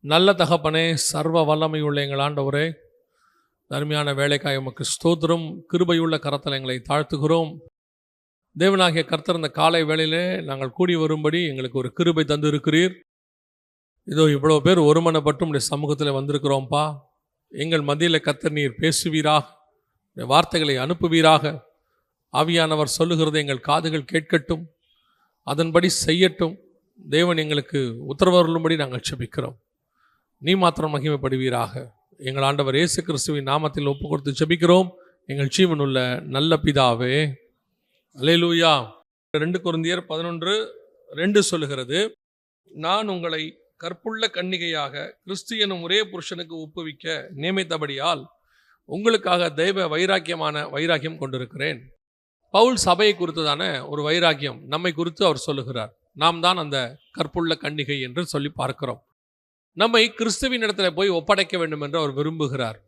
நல்ல தகப்பனே, சர்வ வல்லமையுள்ள எங்கள் ஆண்டவரே, அருமையான வேலைக்காய் உமக்கு ஸ்தோத்திரம். கிருபையுள்ள கரத்தில் எங்களை தாழ்த்துகிறோம். தேவனாகிய கர்த்தர் இந்த காலை வேளையிலே நாங்கள் கூடி வரும்படி எங்களுக்கு ஒரு கிருபை தந்து இருக்கிறீர். இதோ இவ்வளோ பேர் ஒருமனப்பட்டு உடைய சமூகத்தில் வந்திருக்கிறோம்ப்பா. எங்கள் மத்தியில் கர்த்தர் நீர் பேசுவீராக, வார்த்தைகளை அனுப்புவீராக. ஆவியானவர் சொல்லுகிறதை எங்கள் காதுகள் கேட்கட்டும், அதன்படி செய்யட்டும். தேவன் எங்களுக்கு உத்தரவருளும்படி நாங்கள் செபிக்கிறோம். நீ மாத்திரம் மகிமைப்படுவீராக. எங்கள் ஆண்டவர் இயேசு கிறிஸ்துவின் நாமத்தில் ஒப்பு கொடுத்து செபிக்கிறோம் எங்கள் ஜீவனுள்ள நல்ல பிதாவே. அல்லேலூயா. 2 கொரிந்தியர் 11:2 சொல்லுகிறது, நான் உங்களை கற்புள்ள கன்னிகையாக கிறிஸ்து எனும் ஒரே புருஷனுக்கு ஒப்புவிக்க நியமித்தபடியால் உங்களுக்காக தெய்வ வைராக்கியம் கொண்டிருக்கிறேன். பவுல் சபையை குறித்ததான ஒரு வைராக்கியம் நம்மை குறித்து அவர் சொல்லுகிறார். நாம் தான் அந்த கற்புள்ள கன்னிகை என்று சொல்லி பார்க்கிறோம். நம்மை கிறிஸ்துவின் இடத்துல போய் ஒப்படைக்க வேண்டும் என்று அவர் விரும்புகிறார்.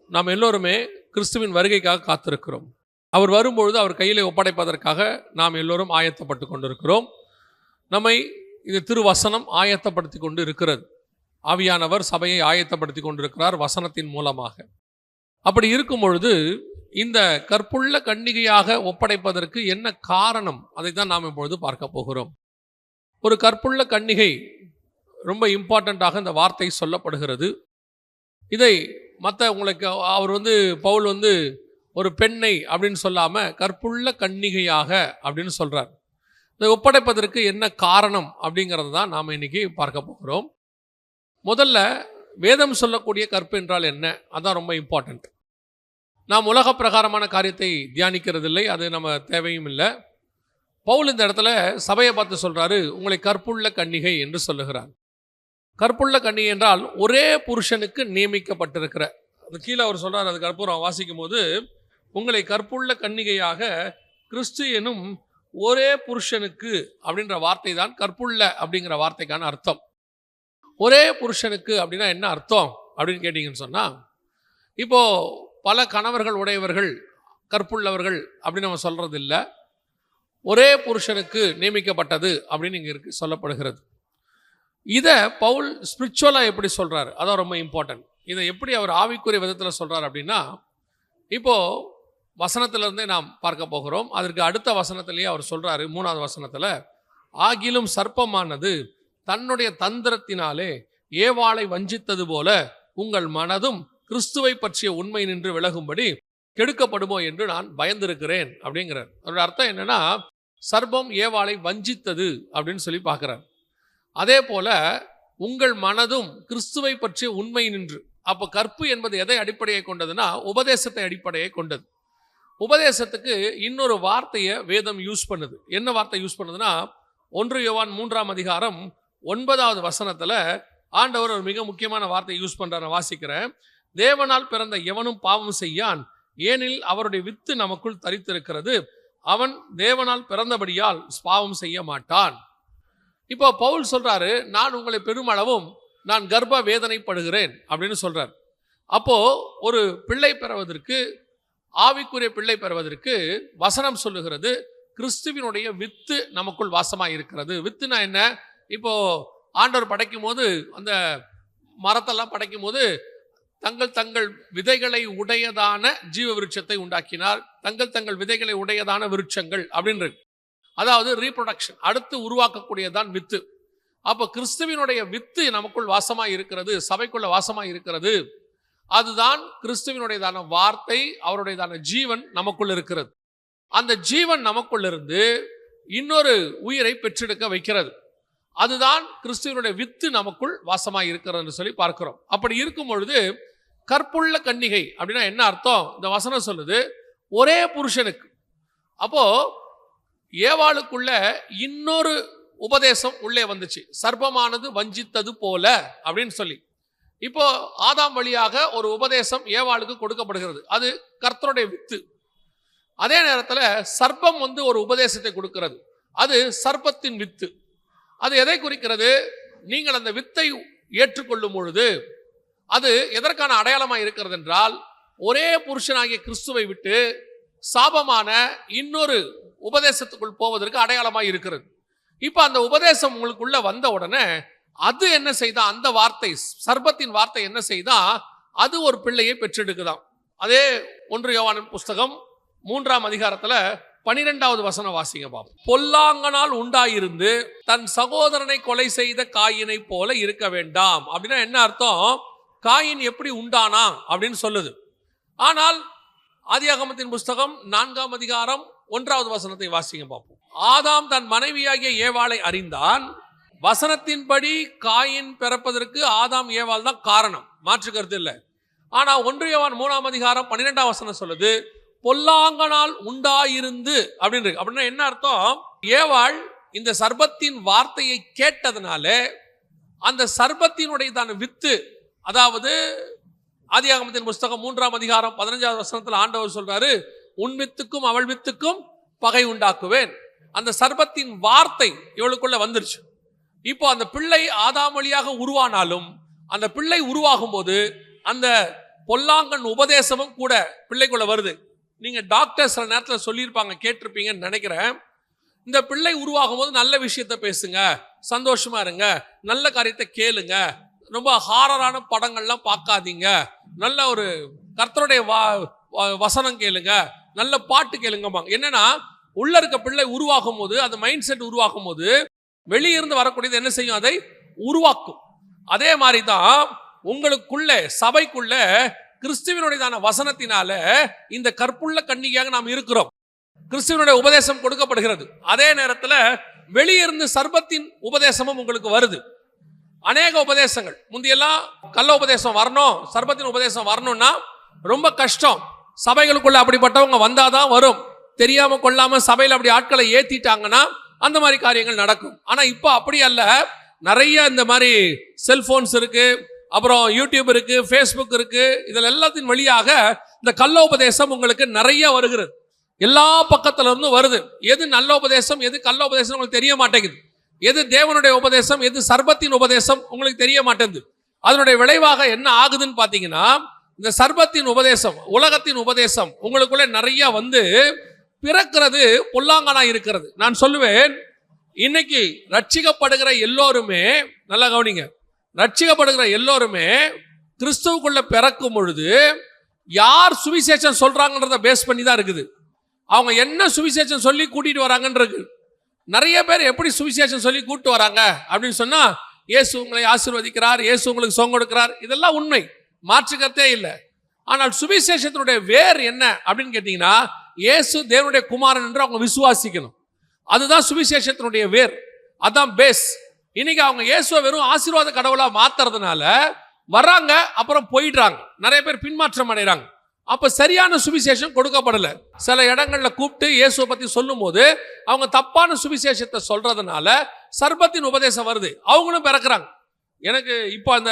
நாம் எல்லோருமே கிறிஸ்துவின் வருகைக்காக காத்திருக்கிறோம். அவர் வரும்பொழுது அவர் கையில் ஒப்படைப்பதற்காக நாம் எல்லோரும் ஆயத்தப்பட்டு கொண்டிருக்கிறோம். நம்மை இது திருவசனம் ஆயத்தப்படுத்தி கொண்டு இருக்கிறது. ஆவியானவர் சபையை ஆயத்தப்படுத்தி கொண்டிருக்கிறார் வசனத்தின் மூலமாக. அப்படி இருக்கும் பொழுது இந்த கற்புள்ள கன்னிகையாக ஒப்படைப்பதற்கு என்ன காரணம், அதை தான் நாம் இப்பொழுது பார்க்க போகிறோம். ஒரு கற்புள்ள கன்னிகை ரொம்ப இம்பார்ட்டண்ட்டாக இந்த வார்த்தை சொல்லப்படுகிறது. இதை உங்களுக்கு அவர் பவுல் ஒரு பெண்ணை அப்படின்னு சொல்லாமல் கற்புள்ள கன்னிகையாக அப்படின்னு சொல்கிறார். இதை ஒப்படைப்பதற்கு என்ன காரணம் அப்படிங்கிறது தான் நாம் இன்னைக்கு பார்க்க போகிறோம். முதல்ல வேதம் சொல்லக்கூடிய கற்பு என்றால் என்ன, அதான் ரொம்ப இம்பார்ட்டண்ட். நாம் உலக பிரகாரமான காரியத்தை தியானிக்கிறதில்லை, அது நம்ம தேவையும் இல்லை. பவுல் இந்த இடத்துல சபையை பார்த்து சொல்கிறாரு, உங்களை கற்புள்ள கன்னிகை என்று சொல்லுகிறார். கற்புள்ள கன்னிகை என்றால் ஒரே புருஷனுக்கு நியமிக்கப்பட்டிருக்கிற, அது கீழே அவர் சொல்கிறார். அதுக்கு அப்புறம் வாசிக்கும் போது, உங்களை கற்புள்ள கன்னிகையாக கிறிஸ்து எனும் ஒரே புருஷனுக்கு அப்படின்ற வார்த்தை தான் கற்புள்ள அப்படிங்கிற வார்த்தைக்கான அர்த்தம். ஒரே புருஷனுக்கு அப்படின்னா என்ன அர்த்தம் அப்படின்னு கேட்டிங்கன்னு சொன்னால், இப்போது பல கணவர்கள் உடையவர்கள் கற்புள்ளவர்கள் அப்படின்னு நம்ம சொல்கிறது இல்லை. ஒரே புருஷனுக்கு நியமிக்கப்பட்டது அப்படின்னு இங்கே இருக்கு சொல்லப்படுகிறது. இதை பவுல் ஸ்பிரிச்சுவலாக எப்படி சொல்கிறார், அதான் ரொம்ப இம்பார்ட்டன்ட். இதை எப்படி அவர் ஆவிக்குரிய விதத்தில் சொல்கிறார் அப்படின்னா, இப்போது வசனத்திலிருந்தே நாம் பார்க்க போகிறோம். அதற்கு அடுத்த வசனத்திலேயே அவர் சொல்கிறாரு, 3வது வசனத்தில், ஆகிலும் சர்ப்பமானது தன்னுடைய தந்திரத்தினாலே ஏவாளை வஞ்சித்தது போல உங்கள் மனதும் கிறிஸ்துவை பற்றிய உண்மை நின்று விலகும்படி கெடுக்கப்படுமோ என்று நான் பயந்திருக்கிறேன் அப்படிங்கிறார். அதோட அர்த்தம் என்னன்னா, சர்ப்பம் ஏவாளை வஞ்சித்தது அப்படின்னு சொல்லி பார்க்குறார். அதே போல உங்கள் மனதும் கிறிஸ்துவை பற்றிய உண்மை நின்று. அப்போ கற்பு என்பது எதை அடிப்படையை கொண்டதுன்னா, உபதேசத்தை அடிப்படையை கொண்டது. உபதேசத்துக்கு இன்னொரு வார்த்தையை வேதம் யூஸ் பண்ணுது. என்ன வார்த்தை யூஸ் பண்ணுதுன்னா, 1 யோவான் 3ஆம் அதிகாரம் 9வது வசனத்தில் ஆண்டவர் ஒரு மிக முக்கியமான வார்த்தையை யூஸ் பண்ணுறார். நான் வாசிக்கிறேன். தேவனால் பிறந்த எவனும் பாவம் செய்யான், ஏனில் அவருடைய வித்து நமக்குள் தரித்திருக்கிறது, அவன் தேவனால் பிறந்தபடியால் பாவம் செய்ய மாட்டான். இப்போ பவுல் சொல்றாரு, நான் உங்களை பெருமளவும் நான் கர்ப்ப வேதனைப்படுகிறேன் அப்படின்னு சொல்றார். அப்போ ஒரு பிள்ளை பெறுவதற்கு, ஆவிக்குரிய பிள்ளை பெறுவதற்கு வசனம் சொல்லுகிறது, கிறிஸ்துவினுடைய வித்து நமக்குள் வாசமாக இருக்கிறது. வித்துனா என்ன? இப்போ ஆண்டவர் படைக்கும் போது, அந்த மரத்தெல்லாம் படைக்கும் போது தங்கள் விதைகளை உடையதான ஜீவ விருட்சத்தை உண்டாக்கினார். தங்கள் விதைகளை உடையதான விருட்சங்கள் அப்படின்னு, அதாவது ரீப்ரொடக்ஷன், அடுத்து உருவாக்கக்கூடியதான் வித்து. அப்போ கிறிஸ்துவினுடைய வித்து நமக்குள் வாசமாக இருக்கிறது, சபைக்குள்ள வாசமாக இருக்கிறது. அதுதான் கிறிஸ்துவினுடையதான வார்த்தை, அவருடையதான ஜீவன் நமக்குள் இருக்கிறது. அந்த ஜீவன் நமக்குள் இருந்து இன்னொரு உயிரை பெற்றெடுக்க வைக்கிறது. அதுதான் கிறிஸ்துவினுடைய வித்து நமக்குள் வாசமாக இருக்கிறது சொல்லி பார்க்கிறோம். அப்படி இருக்கும் பொழுது கற்புள்ள கன்னிகை அப்படின்னா என்ன அர்த்தம்? இந்த வசனம் சொல்லுது, ஒரே புருஷனுக்கு. அப்போ ஏவாளுக்குள்ள இன்னொரு உபதேசம் உள்ளே வந்துச்சு, சர்ப்பமானது வஞ்சித்தது போல அப்படின்னு சொல்லி. இப்போ ஆதாம் வழியாக ஒரு உபதேசம் ஏவாளுக்கு கொடுக்கப்படுகிறது, அது கர்த்தருடைய வித்து. அதே நேரத்தில் சர்ப்பம் ஒரு உபதேசத்தை கொடுக்கிறது, அது சர்ப்பத்தின் வித்து. அது எதை குறிக்கிறது? நீங்கள் அந்த வித்தை ஏற்றுக்கொள்ளும் பொழுது அது எதற்கான அடையாளமாக இருக்கிறது என்றால், ஒரே புருஷனாகிய கிறிஸ்துவை விட்டு சாபமான இன்னொரு உபதேசத்துக்குள் போவதற்கு அடையாளமாக இருக்கிறது. இப்போ அந்த உபதேசம் உங்களுக்குள்ள வந்த உடனே அது என்ன செய்தா, அந்த வார்த்தை, சர்ப்பத்தின் வார்த்தை என்ன செய்தா, அது ஒரு பிள்ளையை பெற்றெடுக்குதாம். அதே 1 யோவானின் புஸ்தகம் 3ஆம் அதிகாரத்துல 12வது வசனம் வாசிங்க பாப்போம். பொல்லாங்கனால் உண்டாயிருந்து தன் சகோதரனை கொலை செய்த காயினை போல இருக்க வேண்டாம். அப்படின்னா என்ன அர்த்தம்? காயின் எப்படி உண்டானா அப்படின்னு சொல்லுது. ஆனால் ஆதியாகமத்தின் புஸ்தகம் 4ஆம் அதிகாரம் 1வது வசனத்தை வாசிங்க பார்ப்போம். ஆதாம் தன் மனைவியாகிய ஏவாளை அறிந்தான். வசனத்தின்படி காயின் பிறப்பதற்கு ஆதாம் ஏவாள் தான் காரணம், மாற்று கருத்து இல்லை. ஆனா 1 யோவான் 3ஆம் அதிகாரம் 12ஆம் வசனம் சொல்லுது பொல்லாங்கனால் உண்டாயிருந்து அப்படின்னு இருக்கு. அப்படின்னா என்ன அர்த்தம்? ஏவாள் இந்த சர்ப்பத்தின் வார்த்தையை கேட்டதுனால அந்த சர்ப்பத்தினுடையதான வித்து, அதாவது ஆதியாகமத்தின் புஸ்தகம் 3ஆம் அதிகாரம் 15வது வசனத்தில் ஆண்டவர் சொல்றாரு, உன் வித்துக்கும் அவள் வித்துக்கும் பகை உண்டாக்குவேன். அந்த சர்ப்பத்தின் வார்த்தை இவளுக்குள்ள வந்துருச்சு. இப்போ அந்த பிள்ளை ஆதாம் வழியாக உருவானாலும் அந்த பிள்ளை உருவாகும் போது அந்த பொல்லாங்கன் உபதேசமும் கூட பிள்ளைக்குள்ள வருது. நீங்க டாக்டர் சில நேரத்தில் சொல்லியிருப்பாங்க, கேட்டிருப்பீங்கன்னு நினைக்கிறேன். இந்த பிள்ளை உருவாகும் போது நல்ல விஷயத்த பேசுங்க, சந்தோஷமா இருங்க, நல்ல காரியத்தை கேளுங்க, ரொம்ப ஹாரரான படங்கள்லாம் பார்க்காதீங்க, நல்ல ஒரு கர்த்தருடைய வசனம் கேளுங்க, நல்ல பாட்டு கேளுங்கம்பாங்க. என்னன்னா உள்ள இருக்க பிள்ளை உருவாகும் போது, அந்த மைண்ட் செட் உருவாகும் போது வெளியிருந்து வரக்கூடியது என்ன செய்யும்? அதை உருவாக்கும். அதே மாதிரி தான் உங்களுக்குள்ள, சபைக்குள்ள கிறிஸ்துவனுடையதான வசனத்தினால இந்த கற்புள்ள கன்னிகையாக நாம் இருக்கிறோம். கிறிஸ்துவனுடைய உபதேசம் கொடுக்கப்படுகிறது. அதே நேரத்தில் வெளியிருந்து சர்ப்பத்தின் உபதேசமும் உங்களுக்கு வருது. அநேக உபதேசங்கள், முந்தியெல்லாம் கள்ள உபதேசம் வரணும், சர்ப்பத்தின் உபதேசம் வரணும்னா ரொம்ப கஷ்டம். சபைகளுக்குள்ள அப்படிப்பட்டவங்க வந்தாதான் வரும். தெரியாம கொள்ளாம சபையில் அப்படி ஆட்களை ஏத்திட்டாங்கன்னா அந்த மாதிரி காரியங்கள் நடக்கும். ஆனா இப்போ அப்படி அல்ல. நிறைய இந்த மாதிரி செல்போன்ஸ் இருக்கு, அப்புறம் யூடியூப் இருக்கு, ஃபேஸ்புக் இருக்கு. இதில் எல்லாத்தின் வழியாக இந்த கள்ள உபதேசம் உங்களுக்கு நிறைய வருகிறது. எல்லா பக்கத்துல இருந்தும் வருது. எது நல்ல உபதேசம், எது கள்ள உபதேசம் உங்களுக்கு தெரிய மாட்டேங்குது. எது தேவனுடைய உபதேசம், எது சர்ப்பத்தின் உபதேசம் உங்களுக்கு தெரிய மாட்டேங்குது. அதனுடைய விளைவாக என்ன ஆகுதுன்னு பார்த்தீங்கன்னா, இந்த சர்ப்பத்தின் உபதேசம், உலகத்தின் உபதேசம் உங்களுக்குள்ள நிறைய வந்து பிறக்கிறது பொல்லாங்கனா இருக்கிறது. நான் சொல்லுவேன், இன்னைக்கு ரட்சிக்கப்படுகிற எல்லோருமே, நல்லா கவனிங்க, ரட்சிக்கப்படுகிற எல்லோருமே கிறிஸ்துவுக்குள்ள பிறக்கும் பொழுது யார் சுவிசேஷம் சொல்றாங்கன்றத பேஸ் பண்ணி தான் இருக்குது. அவங்க என்ன சுவிசேஷம் சொல்லி கூட்டிட்டு வராங்கன்றது. நிறைய பேர் எப்படி சுவிசேஷம் சொல்லி கூட்டு வராங்க அப்படின்னு சொன்னா, இயேசு உங்களை ஆசீர்வதிக்கிறார், இயேசு உங்களுக்கு சொங்க கொடுக்கிறார், இதெல்லாம் உண்மை, மாற்றுக்கத்தே இல்லை. ஆனால் சுவிசேஷத்தினுடைய வேர் என்ன அப்படின்னு கேட்டீங்கன்னா, இயேசு தேவனுடைய குமாரன் என்று அவங்க விசுவாசிக்கணும். அதுதான் சுவிசேஷத்தினுடைய வேர், அதான் பேஸ். இன்னைக்கு அவங்க இயேசுவை வெறும் ஆசீர்வாத கடவுளா மாத்துறதுனால வர்றாங்க, அப்புறம் போயிடுறாங்க. நிறைய பேர் பின்மாற்றம் அடைகிறாங்க. அப்ப சரியான சுவிசேஷம் கொடுக்கப்படல. சில இடங்கள்ல கூப்பிட்டு இயேசுவை பத்தி சொல்லும் போது அவங்க தப்பான சுவிசேஷத்தை சொல்றதுனால சர்ப்பத்தின் உபதேசம் வருது, அவங்களும் பிறக்கிறாங்க. எனக்கு இப்போ அந்த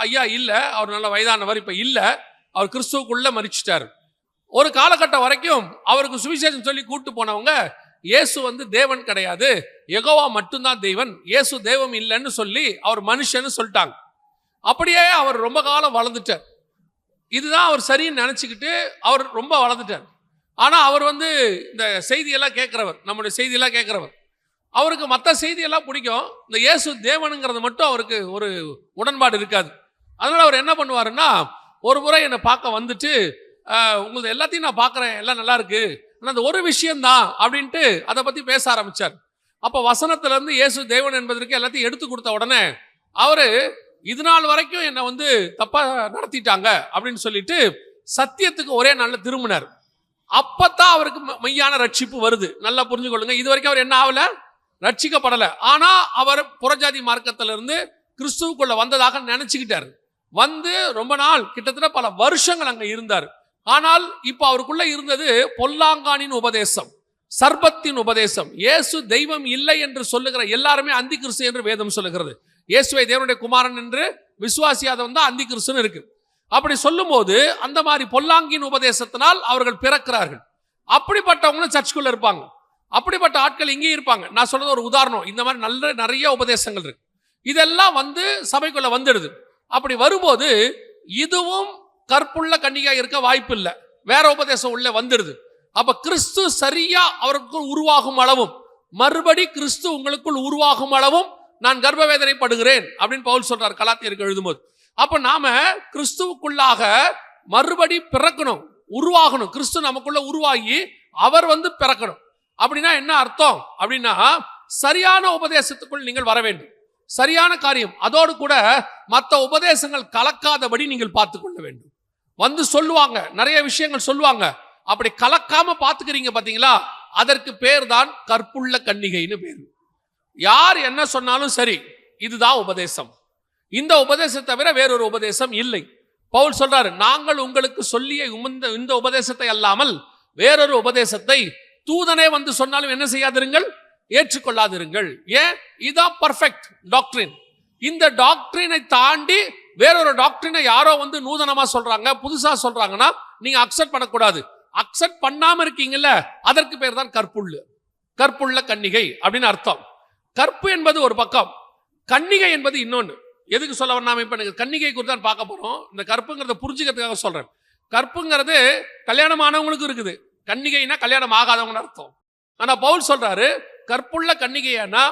ஐயா இல்ல, அவர் நல்ல வயதானவர், இப்ப இல்ல, அவர் கிறிஸ்துவுக்குள்ள மரிச்சிட்டாரு. ஒரு காலகட்டம் வரைக்கும் அவருக்கு சுவிசேஷம் சொல்லி கூட்டு போனவங்க இயேசு வந்து தேவன் கிடையாது, யெகோவா மட்டும்தான் தேவன், இயேசு தெய்வம் இல்லைன்னு சொல்லி அவர் மனுஷன்னு சொல்லிட்டாங்க. அப்படியே அவர் ரொம்ப காலம் வளர்ந்துட்டார். இதுதான் அவர் சரின்னு நினைச்சுக்கிட்டு அவர் ரொம்ப வளர்ந்துட்டார். ஆனா அவர் வந்து இந்த செய்தியெல்லாம் கேட்கிறவர், நம்முடைய செய்தியெல்லாம் கேட்கிறவர். அவருக்கு மற்ற செய்தியெல்லாம் பிடிக்கும், இந்த இயேசு தேவனுங்கிறது மட்டும் அவருக்கு ஒரு உடன்பாடு இருக்காது. அதனால அவர் என்ன பண்ணுவாருன்னா, ஒரு முறை என்னை பார்க்க வந்துட்டு, உங்களுக்கு எல்லாத்தையும் நான் பார்க்குறேன், எல்லாம் நல்லா இருக்கு, ஆனால் அந்த ஒரு விஷயம்தான் அப்படின்ட்டு அதை பற்றி பேச ஆரம்பித்தார். அப்போ வசனத்திலேருந்து இயேசு தேவன் என்பதற்கு எல்லாத்தையும் எடுத்து கொடுத்த உடனே அவர், இது நாள் வரைக்கும் என்னை வந்து தப்பாக நடத்திட்டாங்க அப்படின்னு சொல்லிட்டு சத்தியத்துக்கு ஒரே நாளில் திரும்பினார். அப்பத்தான் அவருக்கு மெய்யான ரட்சிப்பு வருது. நல்லா புரிஞ்சுக்கொள்ளுங்க, இது வரைக்கும் அவர் என்ன ஆகல, ரட்சிக்கப்படலை. ஆனால் அவர் புறஜாதி மார்க்கத்திலிருந்து கிறிஸ்துவுக்குள்ள வந்ததாக நினச்சிக்கிட்டார். வந்து ரொம்ப நாள், கிட்டத்தட்ட பல வருஷங்கள் அங்கே இருந்தார். ஆனால் இப்போ அவருக்குள்ள இருந்தது பொல்லாங்கானின் உபதேசம், சர்ப்பத்தின் உபதேசம். இயேசு தெய்வம் இல்லை என்று சொல்லுகிற எல்லாருமே அந்தி கிறிஸ்து என்று வேதம் சொல்லுகிறது. இயேசுவை தேவனுடைய குமாரன் என்று விசுவாசியாதவன் தான் அந்தி கிறிஸ்துன்னு இருக்கு. அப்படி சொல்லும் போது அந்த மாதிரி பொல்லாங்கின் உபதேசத்தினால் அவர்கள் பிறக்கிறார்கள். அப்படிப்பட்டவங்களும் சர்ச்சுக்குள்ள இருப்பாங்க, அப்படிப்பட்ட ஆட்கள் இங்கே இருப்பாங்க. நான் சொல்றது ஒரு உதாரணம். இந்த மாதிரி நிறைய உபதேசங்கள் இருக்கு. இதெல்லாம் வந்து சபைக்குள்ள வந்துடுது. அப்படி வரும்போது இதுவும் கற்புள்ள கன்னிகா இருக்க வாய்ப்பு இல்லை, வேற உபதேசம் உள்ள வந்துடுது. அப்ப கிறிஸ்து சரியா அவருக்குள் உருவாகும் அளவும், மறுபடி கிறிஸ்து உங்களுக்குள் உருவாகும் அளவும் நான் கர்ப்ப வேதனைப்படுகிறேன் அப்படின்னு பவுல் சொல்றார் கலாத்தியருக்கு எழுதும்போது. அப்ப நாம கிறிஸ்துவுக்குள்ளாக மறுபடி பிறக்கணும், உருவாகணும். கிறிஸ்து நமக்குள்ள உருவாகி அவர் பிறக்கணும். அப்படின்னா என்ன அர்த்தம் அப்படின்னா, சரியான உபதேசத்துக்குள் நீங்கள் வர வேண்டும், சரியான காரியம். அதோடு கூட மற்ற உபதேசங்கள் கலக்காதபடி நீங்கள் பார்த்து கொள்ள வேண்டும். சொல்லுவாங்க, நிறைய விஷயங்கள் சொல்லுவாங்க, அப்படி கலக்காம பார்த்துக்கிறீங்க பாத்தீங்களா, அதற்கு பேர் தான் கற்புள்ள கன்னிகைன்னு பேர். யார் என்ன சொன்னாலும் சரி, இதுதான் உபதேசம், இந்த உபதேசத்தை தவிர வேறொரு உபதேசம் இல்லை. பவுல் சொல்றாரு, நாங்கள் உங்களுக்கு சொல்லிய இந்த உபதேசத்தை அல்லாமல் வேறொரு உபதேசத்தை தூதனே சொன்னாலும் என்ன செய்யாதிருங்கள், ஏற்றுக்கொள்ளாதிருங்கள். ஏன்? இதுதான் பர்ஃபெக்ட் டாக்டரின். இந்த டாக்டரினை தாண்டி வேறொரு டாக்டரினை யாரோ நூதனமா சொல்றாங்க, புதுசா சொல்றாங்கன்னா நீங்க அக்செப்ட் பண்ணக்கூடாது. அக்செப்ட் பண்ணாம இருக்கீங்கல்ல, அதற்கு பேர் தான் கற்புள்ள கன்னிகை அப்படின்னு அர்த்தம். கற்பு என்பது ஒரு பக்கம், கன்னிகை என்பது இன்னொன்று. எதுக்கு சொல்ல வர, நாம இப்ப கன்னிகை குறித்து தான் பார்க்க போறோம். இந்த கற்புங்கிறத புரிஞ்சுக்கிறதுக்காக சொல்றேன். கற்புங்கிறது கல்யாணம் ஆனவங்களுக்கு இருக்குது, கன்னிகைனா கல்யாணம் ஆகாதவங்கன்னு அர்த்தம். ஆனா பவுல் சொல்றாரு, கற்புள்ள கன்னிகைனா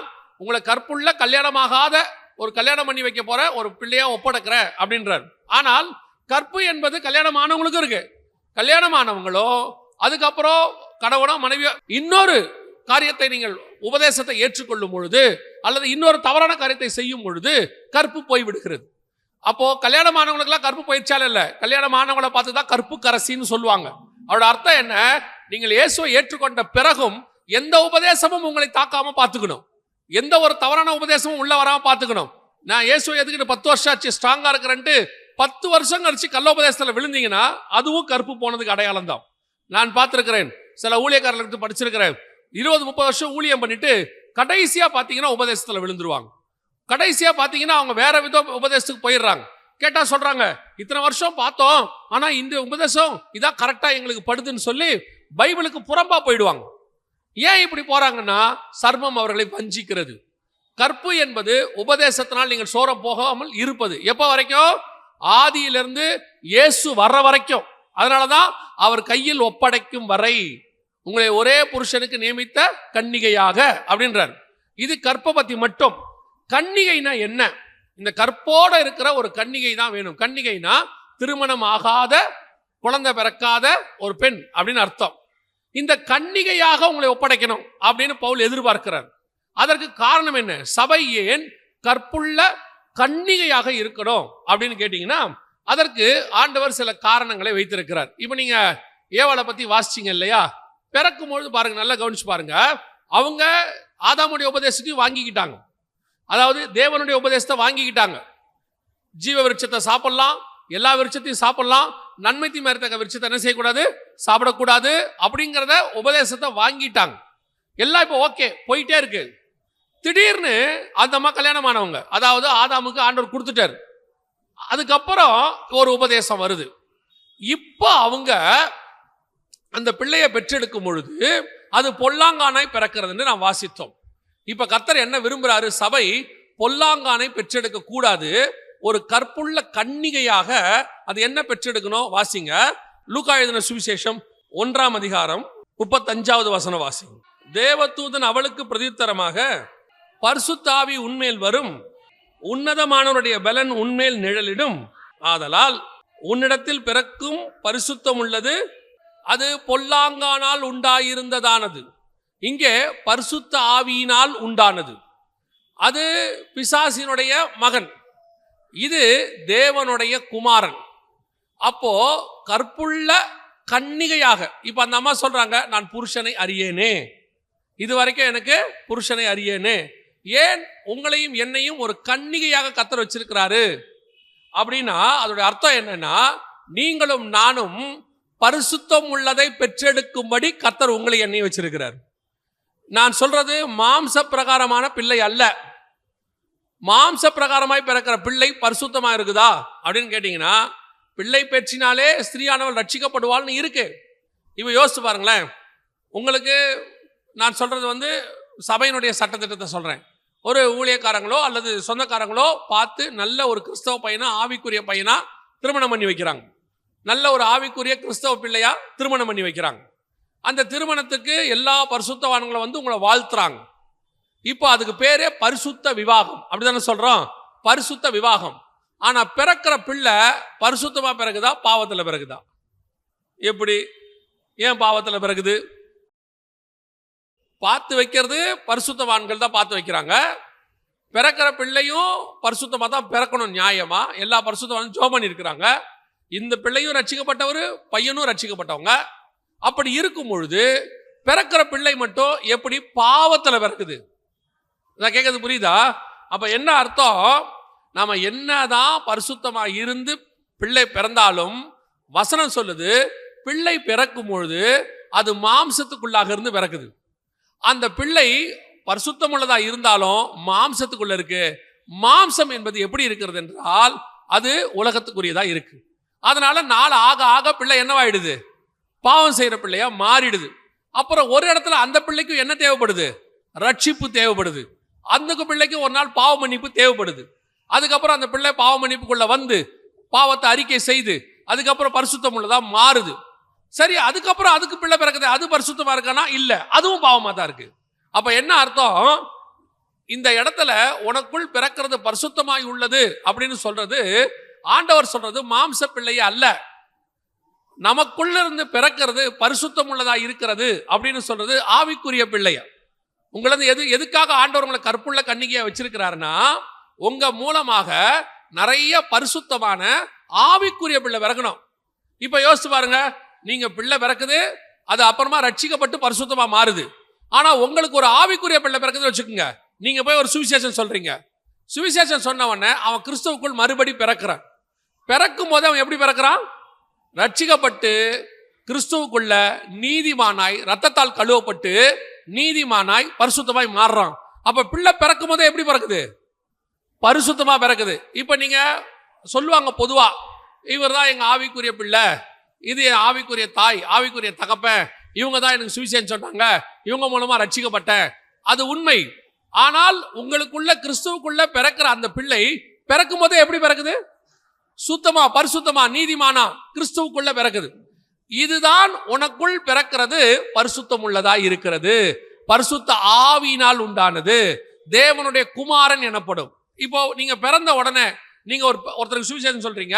உங்களை கற்புள்ள கல்யாணமாகாத ஒரு கல்யாணம் பண்ணி வைக்க போற ஒரு பிள்ளையா ஒப்படைக்கிற அப்படின்றார். ஆனால் கற்பு என்பது கல்யாணம் ஆனவங்களுக்கு இருக்கு. கல்யாணம் ஆனவங்களோ அதுக்கப்புறம் கணவனோ மனைவியோ இன்னொரு காரியத்தை நீங்கள் உபதேசத்தை ஏற்றுக்கொள்ளும் பொழுது அல்லது இன்னொரு தவறான காரியத்தை செய்யும் பொழுது கற்பு போய்விடுகிறது. அப்போ கல்யாணம் ஆனவங்களுக்குலாம் கற்பு போயிடுச்சாலும் இல்லை, கல்யாணம் ஆனவங்களை பார்த்து தான் கற்பு கரசின்னு சொல்லுவாங்க. அவரோட அர்த்தம் என்ன, நீங்கள் இயேசுவை ஏற்றுக்கொண்ட பிறகும் எந்த உபதேசமும் உங்களை தாக்காம பார்த்துக்கணும், எந்த ஒரு தவறான உபதேசமும் உள்ள வராம பார்த்துக்கணும். நான் இயேசுவை எதுக்கிட்டு 10 வருஷம் ஆச்சு ஸ்ட்ராங்கா இருக்கிறேன்ட்டு 10 வருஷம் கழிச்சு கள்ளோபதேசத்துல விழுந்தீங்கன்னா அதுவும் கற்பு போனதுக்கு அடையாளம் தான். நான் பார்த்திருக்கிறேன், சில ஊழியக்காரர்களுக்கு படிச்சிருக்கிறேன், 20-30 வருஷம் ஊழியம் பண்ணிட்டு கடைசியா பாத்தீங்கன்னா உபதேசத்துல விழுந்துருவாங்க. கடைசியா பாத்தீங்கன்னா அவங்க வேற வித உபதேசத்துக்கு போயிடுறாங்க. கேட்டா சொல்றாங்க, இத்தனை வருஷம் பார்த்தோம், ஆனா இந்த உபதேசம் இதான் கரெக்டா எங்களுக்கு படுதுன்னு சொல்லி பைபிளுக்கு புறம்பா போயிடுவாங்க. ஏன் இப்படி போறாங்கன்னா, சர்மம் அவர்களை வஞ்சிக்கிறது. கற்பு என்பது உபதேசத்தினால் நீங்கள் சோரம் போகாமல் இருப்பது. எப்ப வரைக்கும்? ஆதியிலிருந்து இயேசு வர்ற வரைக்கும். அதனாலதான் அவர் கையில் ஒப்படைக்கும் வரை உங்களை ஒரே புருஷனுக்கு நியமித்த கன்னிகையாக அப்படின்றார். இது கற்பை பத்தி மட்டும். கன்னிகைனா என்ன? இந்த கற்போட இருக்கிற ஒரு கன்னிகை தான் வேணும். கன்னிகைனா திருமணம் ஆகாத, குழந்தை பிறக்காத ஒரு பெண் அப்படின்னு அர்த்தம். இந்த கன்னிகையாக உங்களை ஒப்படைக்கணும் அப்படின்னு பவுல் எதிர்பார்க்கிறார். அதற்கு காரணம் என்ன? சபை ஏன் கற்புள்ள கன்னிகையாக இருக்கணும் அப்படின்னு கேட்டீங்கன்னா, அதற்கு ஆண்டவர் சில காரணங்களை வைத்திருக்கிறார். இப்ப நீங்க ஏவாளை பத்தி வாசிச்சீங்க இல்லையா? பிறக்கும் பொழுது பாருங்க, நல்லா கவனிச்சு பாருங்க. அவங்க ஆதாமுடைய உபதேசத்தையும் வாங்கிக்கிட்டாங்க, அதாவது தேவனுடைய உபதேசத்தை வாங்கிக்கிட்டாங்க. ஜீவ விருட்சத்தை சாப்பிடலாம், எல்லா விருட்சத்தையும் சாப்பிடலாம், நன்மை தீமை அறியத்தக்க விருட்சத்தை என்ன செய்யக்கூடாது, சாப்பிடக்கூடாது அப்படிங்கிறத உபதேசத்தை வாங்கிட்டாங்க. எல்லாம் இப்போ ஓகே போயிட்டே இருக்கு. திடீர்னு அந்த அம்மா கல்யாணம் ஆனவங்க, அதாவது ஆதாமுக்கு ஆண்டவர் கொடுத்துட்டார். அதுக்கப்புறம் ஒரு உபதேசம் வருது. இப்போ அவங்க அந்த பிள்ளையை பெற்றெடுக்கும் பொழுது அது பொல்லாங்கானாய் பிறக்கிறதுன்னு நாம் வாசித்தோம். இப்ப கர்த்தர் என்ன விரும்புறாரு? சபை பொல்லாங்கானை பெற்றெடுக்க கூடாது, ஒரு கற்புள்ள கன்னிகையாக அது என்ன பெற்றெடுக்கணும்? வாசிங்க, லூக்கா எழுதின சுவிசேஷம் 1ஆம் அதிகாரம் 35வது வசனம் வாசிங்க. தேவதூதன் அவளுக்கு பிரதியுத்தரமாக, பரிசுத்த ஆவி உன்மேல் வரும், உன்னதமானவருடைய பலன் உன்மேல் நிழலிடும், ஆதலால் உன்னிடத்தில் பிறக்கும் பரிசுத்தம் உள்ளது, அது பொல்லாங்கானால் உண்டாயிருந்ததானது. இங்கே பரிசுத்த ஆவியினால் உண்டானது. அது பிசாசினுடைய மகன், இது தேவனுடைய குமாரன். அப்போ கற்புள்ள கன்னிகையாக இப்ப அந்த அம்மா சொல்றாங்க, நான் புருஷனை அறியேனே, இதுவரைக்கும் எனக்கு புருஷனை அறியேனே. ஏன் உங்களையும் என்னையும் ஒரு கன்னிகையாக கர்த்தர் வச்சிருக்கிறாரு அப்படின்னா, அதோட அர்த்தம் என்னன்னா, நீங்களும் நானும் பரிசுத்தம் உள்ளதை பெற்றெடுக்கும்படி கர்த்தர் உங்களை என்னையும் வச்சிருக்கிறார். நான் சொல்றது மாம்ச பிரகாரமான பிள்ளை அல்ல. மாம்ச பிரகாரமாய் பிறக்கிற பிள்ளை பரிசுத்தமா இருக்குதா அப்படின்னு கேட்டீங்கன்னா, பிள்ளை பெற்றினாலே ஸ்திரீயானவள் ரட்சிக்கப்படுவாள்னு இருக்கு. இவ யோசிச்சு பாருங்களேன். உங்களுக்கு நான் சொல்றது சபையினுடைய சட்டத்திட்டத்தை சொல்றேன். ஒரு ஊழியக்காரங்களோ அல்லது சொந்தக்காரங்களோ பார்த்து நல்ல ஒரு கிறிஸ்தவ பையனா, ஆவிக்குரிய பையனா திருமணம் பண்ணி வைக்கிறாங்க. நல்ல ஒரு ஆவிக்குரிய கிறிஸ்தவ பிள்ளையா திருமணம் பண்ணி வைக்கிறாங்க. அந்த திருமணத்துக்கு எல்லா பரிசுத்தவான்களும் உங்களை வாழ்த்துறாங்க. இப்போ அதுக்கு பேரே பரிசுத்த விவாகம், அப்படிதானே சொல்றோம், பரிசுத்த விவாகம். ஆனா பிறக்கிற பிள்ளை பரிசுத்தமா பிறகுதா பாவத்துல பிறகுதா? எப்படி? ஏன் பாவத்துல பிறகுது? பார்த்து வைக்கிறது பரிசுத்தவான்கள் தான் பார்த்து வைக்கிறாங்க. பிறக்கிற பிள்ளையும் பரிசுத்தமா தான் பிறக்கணும், நியாயமா எல்லா பரிசுத்தவானும் ஜெபம் பண்ணி இருக்கிறாங்க. இந்த பிள்ளையும் ரட்சிக்கப்பட்டவர், பையனும் ரட்சிக்கப்பட்டவங்க. அப்படி இருக்கும் பொழுது பிறக்கிற பிள்ளை மட்டும் எப்படி பாவத்துல பிறக்குது? நான் கேட்கறது புரியுதா? அப்ப என்ன அர்த்தம்? நாம என்னதான் பரிசுத்தமா இருந்து பிள்ளை பிறந்தாலும் வசனம் சொல்லுது, பிள்ளை பிறக்கும் பொழுது அது மாம்சத்துக்குள்ளாக இருந்து பிறக்குது. அந்த பிள்ளை பரிசுத்தம் உள்ளதா இருந்தாலும் மாம்சத்துக்குள்ள இருக்கு. மாம்சம் என்பது எப்படி இருக்கிறது என்றால் அது உலகத்துக்குரியதா இருக்கு. அதனால நாள் ஆக ஆக பிள்ளை என்னவாயிடுது? பாவம் செய்யற பிள்ளையா மாறிடுது. அப்புறம் ஒரு இடத்துல அந்த பிள்ளைக்கு என்ன தேவைப்படுது? ரட்சிப்பு தேவைப்படுது. அந்த பிள்ளைக்கு ஒரு நாள் பாவ மன்னிப்பு தேவைப்படுது. அதுக்கப்புறம் அந்த பிள்ளை பாவ மன்னிப்புக்குள்ள வந்து பாவத்தை அறிக்கை செய்து அதுக்கப்புறம் பரிசுத்தம் உள்ளதா மாறுது. சரி, அதுக்கப்புறம் அதுக்கு பிள்ளை பிறக்குது, அது பரிசுத்தமா இருக்கானா? இல்ல, அதுவும் பாவமா தான் இருக்கு. அப்ப என்ன அர்த்தம்? இந்த இடத்துல உனக்குள் பிறக்கிறது பரிசுத்தமாய் உள்ளது அப்படின்னு சொல்றது, ஆண்டவர் சொல்றது மாம்ச பிள்ளையே அல்ல, நமக்குள்ள இருந்து பிறக்கிறது பரிசுத்தம் உள்ளதா இருக்கிறது அப்படின்னு சொல்றது ஆவிக்குரிய பிள்ளைய. உங்களது எதுக்காக ஆண்டவர் உங்களை கற்புள்ள கன்னிகையா வச்சிருக்கிறாருன்னா, உங்க மூலமாக நிறைய பரிசுத்தமான ஆவிக்குரிய பிள்ளை பிறக்கணும். இப்ப யோசிச்சு பாருங்க, நீங்க பிள்ளை பிறக்குது, அது அப்புறமா ரட்சிக்கப்பட்டு பரிசுத்தமா மாறுது. ஆனா உங்களுக்கு ஒரு ஆவிக்குரிய பிள்ளை பிறக்குதுன்னு வச்சுக்கோங்க. நீங்க போய் ஒரு சுவிசேஷம் சொல்றீங்க. சுவிசேஷம் சொன்ன உடனே அவன் கிறிஸ்துவுக்குள் மறுபடி பிறக்கிறான். பிறக்கும் போது அவன் எப்படி பிறக்கிறான்? ரட்சிக்கப்பட்டு கிறிஸ்துவுக்குள்ள நீதிமானாய், ரத்தத்தால் கழுவப்பட்டு நீதிமானாய் பரிசுத்தமாய் மாறுறான். அப்ப பிள்ளை பிறக்கும் போதே எப்படி பிறக்குது? பரிசுத்தமா பிறக்குது. இப்ப நீங்க சொல்லுவாங்க பொதுவா, இவர் தான் எங்க ஆவிக்குரிய பிள்ளை, இது என் ஆவிக்குரிய தாய், ஆவிக்குரிய தகப்பன், இவங்க தான் எனக்கு சுவிசேஷம் சொன்னாங்க, இவங்க மூலமா ரட்சிக்கப்பட்டேன். அது உண்மை. ஆனால் உங்களுக்குள்ள கிறிஸ்துவுக்குள்ள பிறக்கிற அந்த பிள்ளை பிறக்கும் போதே எப்படி பிறக்குது? சுத்தமா, பரிசுத்தமா, நீதிமானா கிறிஸ்துவுக்குள்ள பிறக்குது. இதுதான் உனக்குள் பிறக்கிறது பரிசுத்தம் உள்ளதா இருக்கிறது. பரிசுத்த ஆவியினால் உண்டானது, தேவனுடைய குமாரன் எனப்படும். இப்போ நீங்க பிறந்த உடனே நீங்க ஒருத்தருக்கு சுவிசேஷம் சொல்றீங்க.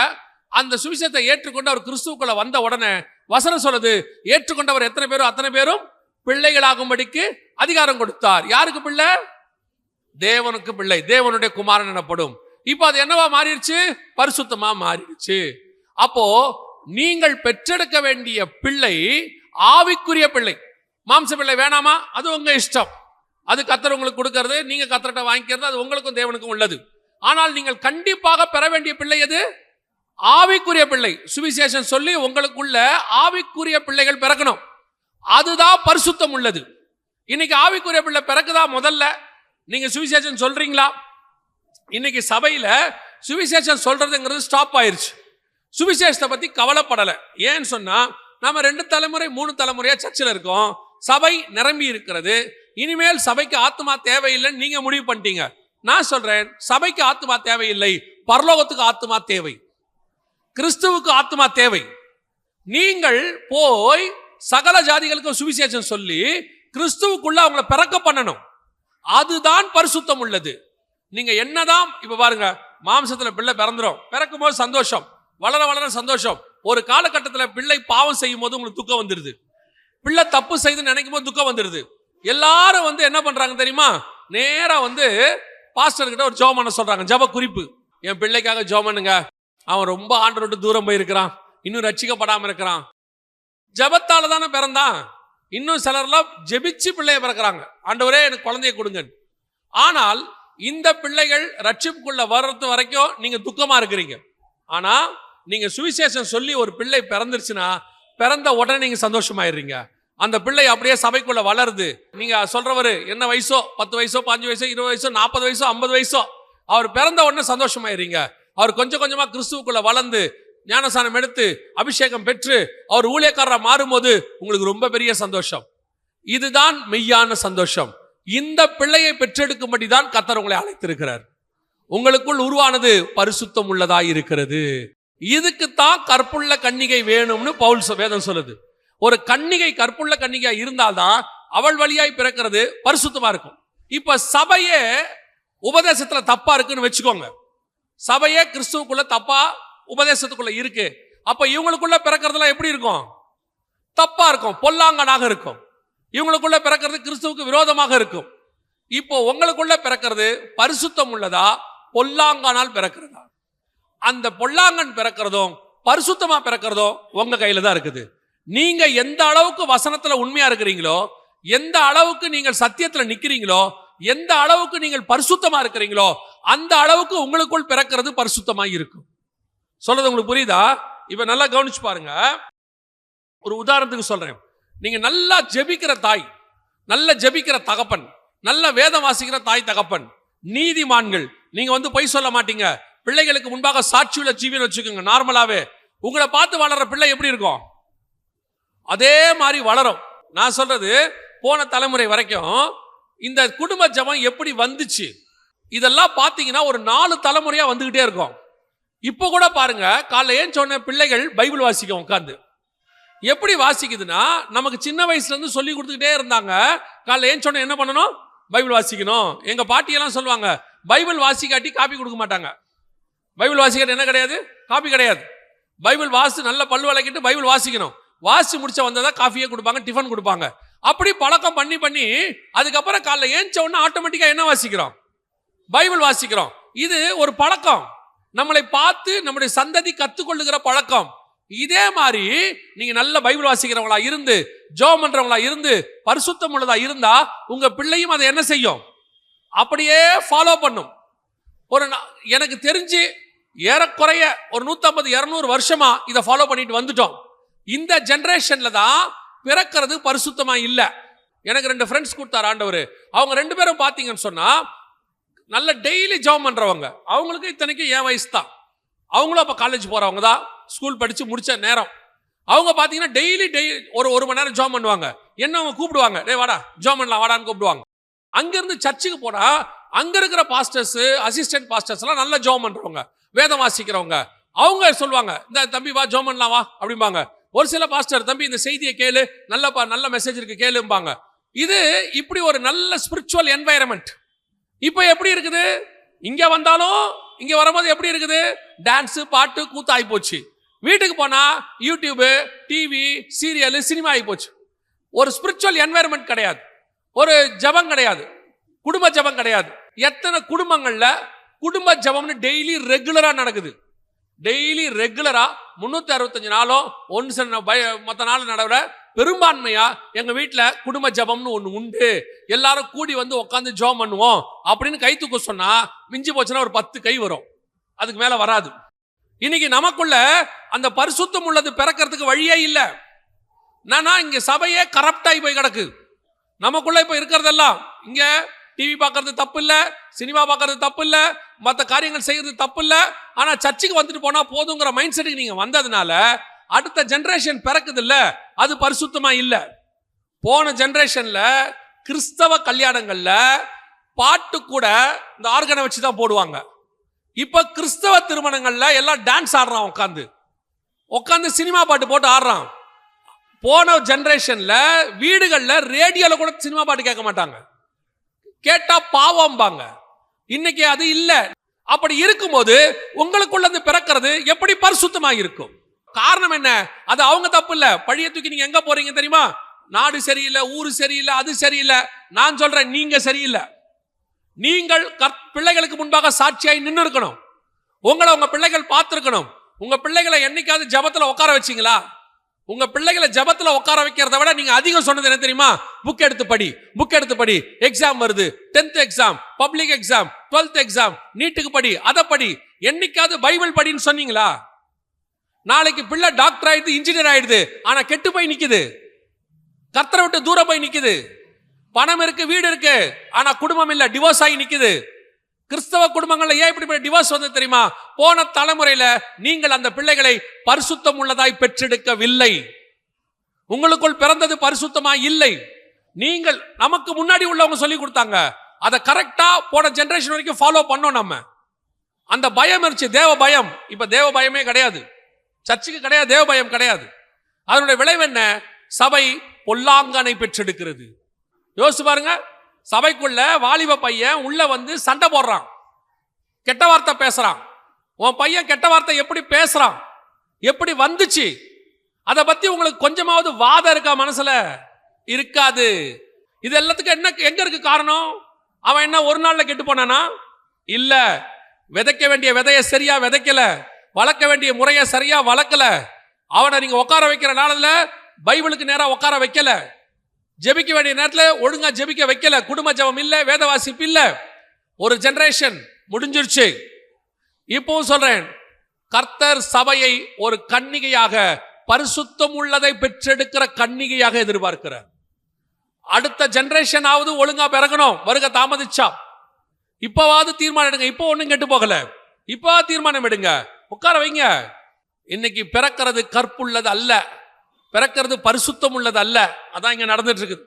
அந்த சுவிசேஷத்தை ஏற்றுக்கொண்டு அவர் கிறிஸ்துவுக்குள்ள வந்த உடனே வசனம் சொல்லுது, ஏற்றுக்கொண்டவர் எத்தனை பேரும் அத்தனை பேரும் பிள்ளைகளாகும்படிக்கு அதிகாரம் கொடுத்தார். யாருக்கு பிள்ளை? தேவனுக்கு பிள்ளை, தேவனுடைய குமாரன் எனப்படும். இப்போ அது என்னவா மாறிடுச்சு? பரிசுத்தமா மாறிடுச்சு. அப்போ நீங்கள் பெற்றெடுக்க வேண்டிய பிள்ளை ஆவிக்குரிய பிள்ளை. மாம்ச பிள்ளை வேணாமா? அது உங்க இஷ்டம். அது கர்த்தர் உங்களுக்கு கொடுக்கிறது, நீங்க கர்த்தர்ட்ட வாங்கிக்கிறது, அது உங்களுக்கும் தேவனுக்கும் உள்ளது. ஆனால் நீங்கள் கண்டிப்பாக பெற வேண்டிய பிள்ளை எது? ஆவிக்குரிய பிள்ளை. சுவிசேஷம் சொல்லி உங்களுக்குள்ள ஆவிக்குரிய பிள்ளைகள் பிறக்கணும். அதுதான் பரிசுத்தம் உள்ளது. இன்னைக்கு ஆவிக்குரிய பிள்ளை பிறக்குதா? முதல்ல நீங்க சுவிசேஷம் சொல்றீங்களா? இன்னைக்கு சபையில சுவிசேஷம் சொல்றதுங்கிறது ஸ்டாப் ஆயிருச்சு. சுவிசேஷத்தை பத்தி கவலைப்படல. ஏன்னு சொன்னா, நாம 2 தலைமுறை 3 தலைமுறையா சர்ச்சில் இருக்கோம், சபை நிரம்பி இருக்கிறது. இனிமேல் சபைக்கு ஆத்மா தேவையில்லைன்னு நீங்க முடிவு பண்ணிட்டீங்க. நான் சொல்றேன், சபைக்கு ஆத்மா தேவையில்லை, பரலோகத்துக்கு ஆத்மா தேவை, கிறிஸ்துவுக்கு ஆத்மா தேவை. நீங்கள் போய் சகல ஜாதிகளுக்கு சுவிசேஷம் சொல்லி கிறிஸ்துவுக்குள்ள அவங்களை பிறக்க பண்ணணும். அதுதான் பரிசுத்தம் உள்ளது. நீங்க என்னதான் இப்ப பாருங்க, மாம்சத்துல பிள்ளை பிறந்துரும், பிறக்கும் போது சந்தோஷம், வளர வளர சந்தோஷம். ஒரு காலகட்டத்தில் பிள்ளை பாவம் செய்யும் போது உங்களுக்கு துக்கம் வந்துடுது, பிள்ளை தப்பு செய்து நினைக்கும் போது துக்கம் வந்துடுது. எல்லாரும் என்ன பண்றாங்க தெரியுமா? நேரா பாஸ்டர் கிட்ட ஒரு ஜெபம் பண்ண சொல்றாங்க. ஜெப குறிப்பு, என் பிள்ளைக்காக ஜெபம் பண்ணுங்க, அவன் ரொம்ப ஆண்டவரை விட்டு தூரம் போயிருக்கிறான், இன்னும் ரட்சிக்கப்படாம இருக்கிறான். ஜெபத்தால தானே பிறந்தான். இன்னும் சிலர்லாம் ஜெபிச்சு பிள்ளைய பிறக்கிறாங்க, ஆண்டவரே எனக்கு குழந்தைய கொடுங்க. ஆனால் இந்த பிள்ளைகள் ரட்சிப்புக்குள்ள வர்றது வரைக்கும் நீங்க துக்கமா இருக்கிறீங்க. ஆனா நீங்க சுவிசேஷம் சொல்லி ஒரு பிள்ளை பிறந்துருச்சுன்னா, பிறந்த உடனே நீங்க சந்தோஷமாயிடுறீங்க. அந்த பிள்ளை அப்படியே சபைக்குள்ள வளருது. நீங்க சொல்றவரு என்ன வயசோ, 10 வயசோ, 5 வயசோ, 20 வயசோ, 40 வயசோ, 50 வயசோ, அவர் பிறந்த உடனே சந்தோஷமாயிடுறீங்க. அவர் கொஞ்சம் கொஞ்சமா கிறிஸ்துவுக்குள்ள வளர்ந்து ஞானசானம் எடுத்து அபிஷேகம் பெற்று அவர் ஊழியக்காரரா மாறும்போது உங்களுக்கு ரொம்ப பெரிய சந்தோஷம். இதுதான் மெய்யான சந்தோஷம். இந்த பிள்ளையை பெற்றெடுக்கும்படி தான் கர்த்தர் உங்களை அழைத்திருக்கிறார். உங்களுக்குள் உருவானது பரிசுத்தம் உள்ளதாய் இருக்கிறது. இதுக்குத்தான் கற்புள்ள கன்னிகை வேணும்னு பவுல் வேதம் சொல்லுது. ஒரு கன்னிகை கற்புள்ள கன்னிகை இருந்தால்தான் அவள் வழியாய் பிறக்கிறது பரிசுத்தமா இருக்கும். இப்ப சபையே உபதேசத்துல தப்பா இருக்குன்னு வச்சுக்கோங்க. சபையே கிறிஸ்துவுக்குள்ள தப்பா உபதேசத்துக்குள்ள இருக்கு. அப்ப இவங்களுக்குள்ள பிறக்கிறதுலாம் எப்படி இருக்கும்? தப்பா இருக்கும், பொல்லாங்கனாக இருக்கும். இவங்களுக்குள்ள பிறக்கிறது கிறிஸ்துவுக்கு விரோதமாக இருக்கும். இப்போ உங்களுக்குள்ள பிறக்கிறது பரிசுத்தம் உள்ளதா, பொல்லாங்கானால் பிறக்கிறதா? அந்த பொல்லாங்கன் பிறக்கிறதும் பரிசுத்தமா பிறக்கிறதும் உங்க கையில தான் இருக்குது. நீங்க எந்த அளவுக்கு வசனத்துல உண்மையா இருக்கிறீங்களோ, எந்த அளவுக்கு நீங்கள் சத்தியத்துல நிக்கிறீங்களோ, எந்த அளவுக்கு நீங்கள் பரிசுத்தமா இருக்கிறீங்களோ, அந்த அளவுக்கு உங்களுக்குள் பிறக்கிறது பரிசுத்தமா இருக்கும். சொல்றது உங்களுக்கு புரியுதா? இப்ப நல்லா கவனிச்சு பாருங்க. ஒரு உதாரணத்துக்கு சொல்றேன். நீங்க நல்லா ஜெபிக்கிற தாய், நல்ல ஜெபிக்கிற தகப்பன், நல்ல வேதம் வாசிக்கிற தாய் தகப்பன், நீதிமான்கள், நீங்க பொய் சொல்ல மாட்டீங்க, பிள்ளைகளுக்கு முன்பாக சாட்சியுள்ள ஜீவன் வச்சுக்கோங்க. நார்மலாவே உங்களை பார்த்து வளர்ற பிள்ளை எப்படி இருக்கும்? அதே மாதிரி வளரும். நான் சொல்றது போன தலைமுறை வரைக்கும் இந்த குடும்ப ஜெபம் எப்படி வந்துச்சு, இதெல்லாம் பார்த்தீங்கன்னா ஒரு 4 தலைமுறையா வந்துகிட்டே இருக்கும். இப்போ கூட பாருங்க, காலைல ஏன் சொன்ன பிள்ளைகள் பைபிள் வாசிக்கும் உட்காந்து. எப்படி வாசிக்குதுன்னா, நமக்கு சின்ன வயசுல இருந்து சொல்லி கொடுத்துக்கிட்டே இருந்தாங்க. காலைல ஏன் சொன்ன என்ன பண்ணணும்? பைபிள் வாசிக்கணும். எங்க பாட்டியெல்லாம் சொல்லுவாங்க, பைபிள் வாசிக்காட்டி காப்பி கொடுக்க மாட்டாங்க. பைபிள் வாசிக்காட்டி என்ன கிடையாது? காப்பி கிடையாது. பைபிள் வாசி நல்ல பல்லு விளக்கிட்டு பைபிள் வாசிக்கணும். வாசி முடிச்ச வந்ததான் காஃபியே கொடுப்பாங்க, டிஃபன் கொடுப்பாங்க. அப்படி பழக்கம் பண்ணி பண்ணி அதுக்கப்புறம் காலைல ஏஞ்ச உடனே ஆட்டோமேட்டிக்கா என்ன வாசிக்கிறோம்? பைபிள் வாசிக்கிறோம். இது ஒரு பழக்கம், நம்மளை பார்த்து நம்முடைய சந்ததி கத்துக்கொள்ளுகிற பழக்கம். இதே மாதிரி நீங்க நல்ல பைபிள் வாசிக்கிறவங்களா இருந்து, ஜெபம் பண்றவங்களா இருந்து, பரிசுத்தம் உள்ளதா இருந்தா உங்க பிள்ளையும் அதை என்ன செய்யும்? அப்படியே ஃபாலோ பண்ணும். எனக்கு தெரிஞ்சு ஏறக்குறைய ஒரு 150-200 வருஷமா இதை ஃபாலோ பண்ணிட்டு வந்துட்டோம். இந்த ஜெனரேஷன்ல தான் பிறக்கிறது பரிசுத்தமா இல்ல. எனக்கு 2 ஃப்ரெண்ட்ஸ் கொடுத்தார் ஆண்டவர். அவங்க 2 பேரும் பாத்தீங்கன்னு சொன்னா நல்ல டெய்லி ஜெபம் பண்றவங்க. அவங்களுக்கு இத்தனைக்கு என் வயசு தான். அவங்களும் அப்ப காலேஜ் போறவங்க தான், ஸ்கூல் படிச்சு முடிச்ச நேரம். அவங்க பாத்தீங்கன்னா டெய்லி ஒரு மணி நேரம் ஜெபம் பண்ணுவாங்க. என்ன அவங்க கூப்பிடுவாங்க, டேய் வாடா ஜெபம் பண்ணலாம் வாடான்னு கூப்பிடுவாங்க. அங்கிருந்து சர்ச்சுக்கு போனா அங்க இருக்கிற பாஸ்டர்ஸ், அசிஸ்டன்ட் பாஸ்டர்ஸ் எல்லாம் நல்ல ஜெபம் பண்றவங்க, வேதம் வாசிக்கிறவங்க. அவங்க சொல்லுவாங்க, இந்த தம்பி வா ஜெபம் பண்ணலாம் வா அப்படிம்பாங்க. ஒரு சில பாஸ்டர், தம்பி இந்த செய்தியை கேளு, நல்ல மெசேஜ் இருக்கு கேளும்பாங்க. இது இப்படி ஒரு நல்ல ஸ்பிரிச்சுவல் என்வாயரன்மெண்ட். இப்போ எப்படி இருக்குது? இங்க வந்தாலும் இங்க வரும்போது எப்படி இருக்குது? டான்ஸ், பாட்டு, கூத்து ஆகி போச்சு. வீட்டுக்கு போனா யூடியூப், டிவி, சீரியல், சினிமா ஆகி போச்சு. ஒரு ஸ்பிரிச்சுவல் என்வாயரன்மெண்ட் கிடையாது, ஒரு ஜபம் கிடையாது, குடும்ப ஜபம் கிடையாது. எத்தனை குடும்பங்கள்ல குடும்ப ஜபம்னு டெய்லி ரெகுலரா நடக்குது. டெய்லி ரெகுலரா 365 நாளும் மற்ற நாள் நடவ பெரும்பான்மையா எங்க வீட்டுல குடும்ப ஜபம்னு ஒண்ணு உண்டு. எல்லாரும் கூடி உட்காந்து ஜெபம் பண்ணுவோம் அப்படின்னு கை தூக்க சொன்னா மிஞ்சி போச்சுன்னா ஒரு 10 கை வரும், அதுக்கு மேல வராது. இன்னைக்கு நமக்குள்ள அந்த பரிசுத்தம் உள்ளது பிறக்கிறதுக்கு வழியே இல்ல. இங்க சபையே கரப்டாகி போய் கிடக்கு. நமக்குள்ள இப்ப இருக்கிறதெல்லாம், இங்க டிவி பார்க்கறது தப்பு இல்ல, சினிமா பார்க்கறது தப்பு இல்ல, மற்ற காரியங்கள் செய்யறது தப்பு இல்ல. ஆனா சர்ச்சுக்கு வந்துட்டு போனா போதுங்கிற மைண்ட் செட்டுக்கு நீங்க வந்ததுனால அடுத்த ஜெனரேஷன் பிறக்குது இல்ல, அது பரிசுத்தமா இல்ல. போன ஜெனரேஷன்ல கிறிஸ்தவ கல்யாணங்கள்ல பாட்டு கூட இந்த ஆர்கனை வச்சுதான் போடுவாங்க. இப்ப கிறிஸ்தவ திருமணங்கள்ல எல்லாம் டான்ஸ் ஆடுறான், உட்காந்து சினிமா பாட்டு போட்டு ஆடுறான். போன ஜெனரேஷன்ல வீடுகள்ல ரேடியோல கூட சினிமா பாட்டு கேட்க மாட்டாங்க, கேட்டா பாவம்பாங்க. இன்னைக்கு அது இல்ல. அப்படி இருக்கும்போது உங்களுக்குள்ள பிறக்கிறது எப்படி பரிசுத்தமா இருக்கும்? காரணம் என்ன? அது அவங்க தப்பு இல்ல. பழிய தூக்கி நீங்க எங்க போறீங்க தெரியுமா? நாடு சரியில்லை, ஊரு சரியில்லை, அது சரியில்லை. நான் சொல்றேன், நீங்க சரியில்லை. நீங்கள் பிள்ளைகளுக்கு முன்பாக சாட்சியாய் நின்று இருக்கணும். உங்க பிள்ளைகள் பார்த்திருக்கணும். உங்க பிள்ளைகளை என்னைக்காவது ஜபத்துல உட்கார வச்சீங்களா? உங்க பிள்ளைகளை ஜபத்துல உட்கார வைக்கிறத விட நீங்க அதிகம் சொன்னது என்ன தெரியுமா? புக் எடுத்து படி, எக்ஸாம் வருது, 10th exam, public exam, 12th exam, நீட்டுக்கு படி, அதை படி. என்னைக்காவது பைபிள் படின்னு சொன்னீங்களா? நாளைக்கு பிள்ளை டாக்டர் ஆயிடுது, இன்ஜினியர் ஆயிடுது, ஆனா கெட்டு போய் நிக்குது, கர்த்தரை விட்டு தூரம் போய் நிக்குது. பணம் இருக்கு, வீடு இருக்கு, ஆனா குடும்பம் இல்ல, டிவோர்ஸ் ஆகி நிக்குது. கிறிஸ்தவ குடும்பங்கள்ல ஏன் இப்படி டிவோர்ஸ் வந்து தெரியுமா? போன தலைமுறையில நீங்கள் அந்த பிள்ளைகளை பரிசுத்தம் உள்ளதாய் பெற்றெடுக்கவில்லை. உங்களுக்குள் பிறந்தது பரிசுத்தமா இல்லை. நீங்கள் நமக்கு முன்னாடி உள்ளவங்க சொல்லி கொடுத்தாங்க, அதை கரெக்டா போன ஜெனரேஷன் வரைக்கும் ஃபாலோ பண்ணோம். நம்ம அந்த பயம் இருந்துச்சு, தேவ பயம். இப்ப தேவ பயமே கிடையாது, சர்ச்சுக்கு கிடையாது, தேவ பயம் கிடையாது. அதனுடைய விளைவு என்ன? சபை பொல்லாங்கனை பெற்றெடுக்கிறது. யோசிச்சு பாருங்க, சபைக்குள்ள வாலிப பையன் உள்ள வந்து சண்டை போடுறான், கெட்ட வார்த்தை பேசுறான். உன் பையன் கெட்ட வார்த்தை எப்படி பேசுறான், எப்படி வந்துச்சு, அதை பத்தி உங்களுக்கு கொஞ்சமாவது வாதம் இருக்கா? மனசுல இருக்காது. இது எல்லாத்துக்கும் என்ன எங்க இருக்கு காரணம்? அவன் என்ன ஒரு நாள்ல கெட்டு போனானா? இல்ல. விதைக்க வேண்டிய விதைய சரியா விதைக்கல, வளர்க்க வேண்டிய முறைய சரியா வளர்க்கல. அவனை நீங்க உட்கார வைக்கிற நாளில் பைபிளுக்கு நேரா உட்கார வைக்கல, ஜெபிக்க வேண்டிய நேரத்தில் ஒழுங்கா ஜெபிக்க வைக்கல, குடும்ப ஜெபம் இல்ல, வேத வாசிப்பு இல்ல. ஒரு ஜெனரேஷன் முடிஞ்சிருச்சு. இப்பவும் சொல்றேன், கர்த்தர் சபையை ஒரு கன்னிகையாக, பரிசுத்தம் உள்ளதை பெற்றெடுக்கிற கன்னிகையாக எதிர்பார்க்கிறார். அடுத்த ஜெனரேஷன் ஆவது ஒழுங்கா பிறக்கணும். வருக தாமதிச்சா இப்பவாவது தீர்மானம் எடுங்க. இப்போ ஒண்ணும் கெட்டு போகல, இப்போ தீர்மானம் எடுங்க, உட்கார வைங்க. இன்னைக்கு பிறக்கிறது கற்புள்ளது அல்ல, பிறக்கிறது பரிசுத்தம் உள்ளது அல்ல. அதான் இங்க நடந்துட்டு இருக்குது.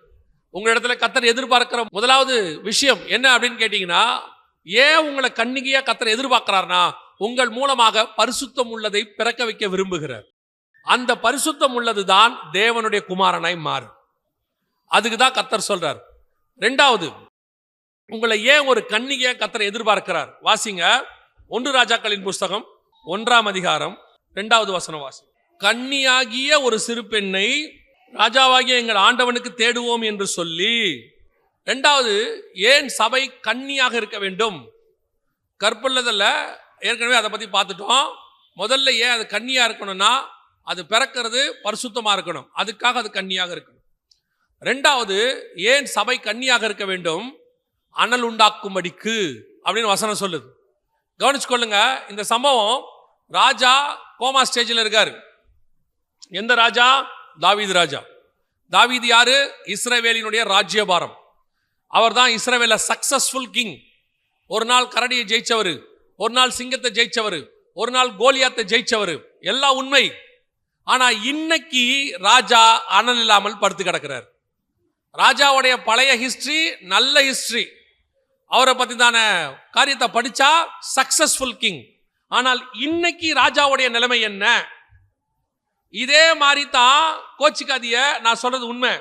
உங்க இடத்துல கர்த்தர் எதிர்பார்க்கிற முதலாவது விஷயம் என்ன அப்படின்னு கேட்டீங்கன்னா, ஏன் உங்களை கன்னிகையா கர்த்தர் எதிர்பார்க்கிறார்னா, உங்கள் மூலமாக பரிசுத்தம் உள்ளதை பிறக்க வைக்க விரும்புகிறார். அந்த பரிசுத்தம் உள்ளதுதான் தேவனுடைய குமாரனாய் மாறும். அதுக்கு தான் கர்த்தர் சொல்றார். ரெண்டாவது, உங்களை ஏன் ஒரு கன்னிகையா கர்த்தர் எதிர்பார்க்கிறார்? வாசிங்க 1 ராஜாக்களின் புஸ்தகம் 1ஆம் அதிகாரம் 2வது வசனம் வாசி. கன்னியாகிய ஒரு சிறு பெண்ணை ராஜாவாகிய எங்கள் ஆண்டவனுக்கு தேடுவோம் என்று சொல்லி. ரெண்டாவது, ஏன் சபை கன்னியாக இருக்க வேண்டும்? கற்புள்ளதில்ல, ஏற்கனவே அதை பத்தி பார்த்துட்டோம். முதல்ல ஏன் அது கன்னியா இருக்கணும்னா, அது பிறக்கிறது பரிசுத்தமா இருக்கணும், அதுக்காக அது கன்னியாக இருக்கணும். ரெண்டாவது, ஏன் சபை கன்னியாக இருக்க வேண்டும்? அனல் உண்டாக்கும்படிக்கு அப்படின்னு வசனம் சொல்லுது. கவனிச்சுக்கொள்ளுங்க. இந்த சம்பவம், ராஜா கோமா ஸ்டேஜில் இருக்காரு. எந்த ராஜா? தாவீது ராஜா. தாவீது யாரு? இஸ்ரவேலினுடைய ராஜ்யபாரம். அவர் தான் இஸ்ரவேல சக்சஸ்ஃபுல் கிங். ஒரு நாள் கரடியை ஜெயிச்சவர், ஒரு நாள் சிங்கத்தை ஜெயிச்சவர், ஒரு நாள் கோலியாத்தை ஜெயிச்சவர், எல்லாம் உண்மை. ஆனா இன்னைக்கு ராஜா அனல் இல்லாமல் படுத்து கிடக்கிறார். ராஜாவுடைய பழைய ஹிஸ்டரி நல்ல ஹிஸ்டரி, அவரை பத்தி தான காரியத்தை படிச்சா சக்சஸ்ஃபுல் கிங். ஆனால் இன்னைக்கு ராஜாவுடைய நிலைமை என்ன? இதே மாதிரி தான், கோச்சிக்காதிய, நான் சொல்றது உண்மை.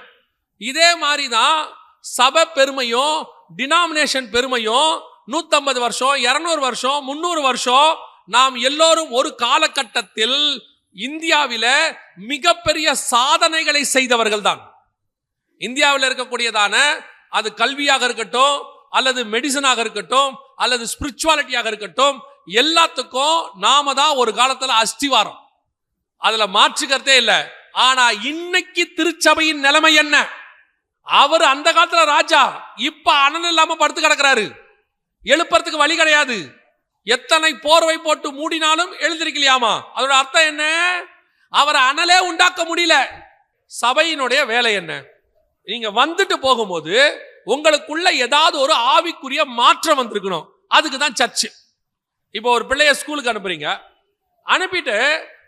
இதே மாதிரி தான் சபை பெருமையும் டினாமினேஷன் பெருமையும் 150 வருஷம், 200 வருஷம், 300 வருஷம் நாம் எல்லோரும் ஒரு காலகட்டத்தில் இந்தியாவில் மிகப்பெரிய சாதனைகளை செய்தவர்கள் தான். இந்தியாவில் இருக்கக்கூடியதான அது கல்வியாக இருக்கட்டும், அல்லது மெடிசனாக இருக்கட்டும், அல்லது ஸ்பிரிச்சுவாலிட்டியாக இருக்கட்டும், எல்லாத்துக்கும் நாம தான் ஒரு காலத்துல அஸ்திவாரம், அதுல மாற்றுக்கிறதே இல்லை. ஆனா இன்னைக்கு திருச்சபையின் நிலைமை என்ன? அவர் அந்த காலத்துல ராஜா, இப்ப அனல் இல்லாம படுத்து கிடக்கிறாரு, எழுப்புறதுக்கு வழி கிடையாது. எத்தனை போர்வை போட்டு மூடினாலும் எழுந்திருக்கலையாமா. அதோட அர்த்தம் என்ன? அவரை அனலே உண்டாக்க முடியல. சபையினுடைய வேலை என்ன? நீங்க வந்துட்டு போகும்போது உங்களுக்குள்ள ஏதாவது ஒரு ஆவிக்குரிய மாற்றம் வந்திருக்கணும். அதுக்கு தான் சர்ச்சு. இப்போ ஒரு பிள்ளைய ஸ்கூலுக்கு அனுப்புறீங்க, அனுப்பிட்டு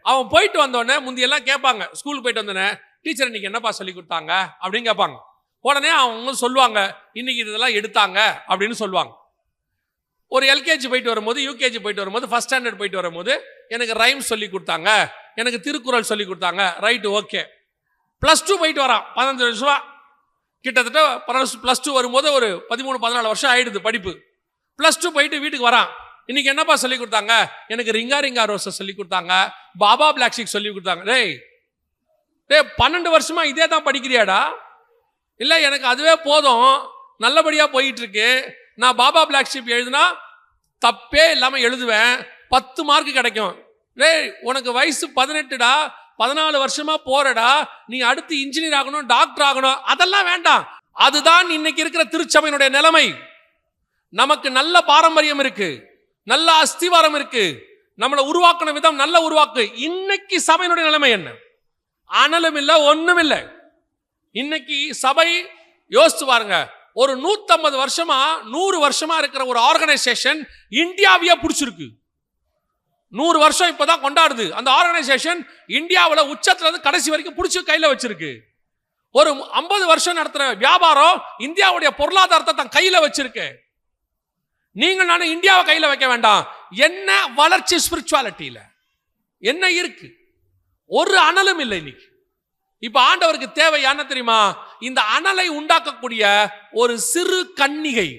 அவன் போயிட்டு வந்தோடனே முந்தியெல்லாம் கேட்பாங்க, ஸ்கூலுக்கு போயிட்டு வந்தோடனே டீச்சர் இன்னைக்கு என்னப்பா சொல்லி கொடுத்தாங்க அப்படின்னு கேட்பாங்க. உடனே அவங்க சொல்லுவாங்க, இன்னைக்கு இதெல்லாம் எடுத்தாங்க அப்படின்னு சொல்லுவாங்க. ஒரு எல்கேஜி போயிட்டு வரும்போது, யூகேஜி போயிட்டு வரும்போது, ஃபர்ஸ்ட் ஸ்டாண்டர்ட் போயிட்டு வரும்போது எனக்கு ரைம் சொல்லி கொடுத்தாங்க, எனக்கு திருக்குறள் சொல்லி கொடுத்தாங்க, ரைட்டு ஓகே. +2 போயிட்டு வரான், 15 வருஷம் கிட்டத்தட்ட. +2 வரும்போது ஒரு 13-14 வருஷம் ஆயிடுது படிப்பு. +2 போயிட்டு வீட்டுக்கு வரான், இன்னைக்கு என்னப்பா சொல்லி கொடுத்தாங்க? எனக்கு ரிங்கா ரிங்கா ரோஸை சொல்லி கொடுத்தாங்க, பாபா பிளாக் ஷீப் சொல்லி கொடுத்தாங்க. டேய் 12 வருஷமா இதே தான் படிக்கிறியாடா? இல்லை எனக்கு அதுவே போதும், நல்லபடியா போயிட்டு இருக்கு, நான் பாபா பிளாக் ஷீப் எழுதுனா தப்பே இல்லாமல் எழுதுவேன், 10 மார்க் கிடைக்கும். டேய் உனக்கு வயசு 18டா, 14 வருஷமா போறடா, நீ அடுத்து இன்ஜினியர் ஆகணும், டாக்டர் ஆகணும், அதெல்லாம் வேண்டாம். அதுதான் இன்னைக்கு இருக்கிற திருச்சபையினுடைய நிலைமை. நமக்கு நல்ல பாரம்பரியம் இருக்கு, நல்ல அஸ்திவாரம் இருக்கு, நம்மளை உருவாக்கின விதம் நல்ல உருவாக்கு. இன்னைக்கு சபையினுடைய நிலைமை என்ன? அனலும் இல்லை, ஒண்ணும் இல்லை. இன்னைக்கு சபை யோசிச்சு பாருங்க, ஒரு 150 வருஷமா 100 வருஷமா இருக்கிற ஒரு ஆர்கனைசேஷன் இந்தியாவையே பிடிச்சிருக்கு. 100 வருஷம் இப்பதான் கொண்டாடுது. அந்த ஆர்கனைசேஷன் இந்தியாவில் உச்சத்துல இருந்து கடைசி வரைக்கும் பிடிச்சி கையில வச்சிருக்கு. ஒரு 50 வருஷம் நடத்துற வியாபாரம் இந்தியாவுடைய பொருளாதாரத்தை தன் கையில வச்சிருக்கு. நீங்கள் நானும் இந்தியாவை கையில வைக்க வேண்டாம். என்ன வளர்ச்சி ஸ்பிரிச்சுவாலிட்டியில என்ன இருக்கு? ஒரு அனலும் இல்லை. இன்னைக்கு இப்ப ஆண்டவருக்கு தேவை என்ன தெரியுமா? இந்த அனலை உண்டாக்கக்கூடிய ஒரு சிறு கன்னிகை,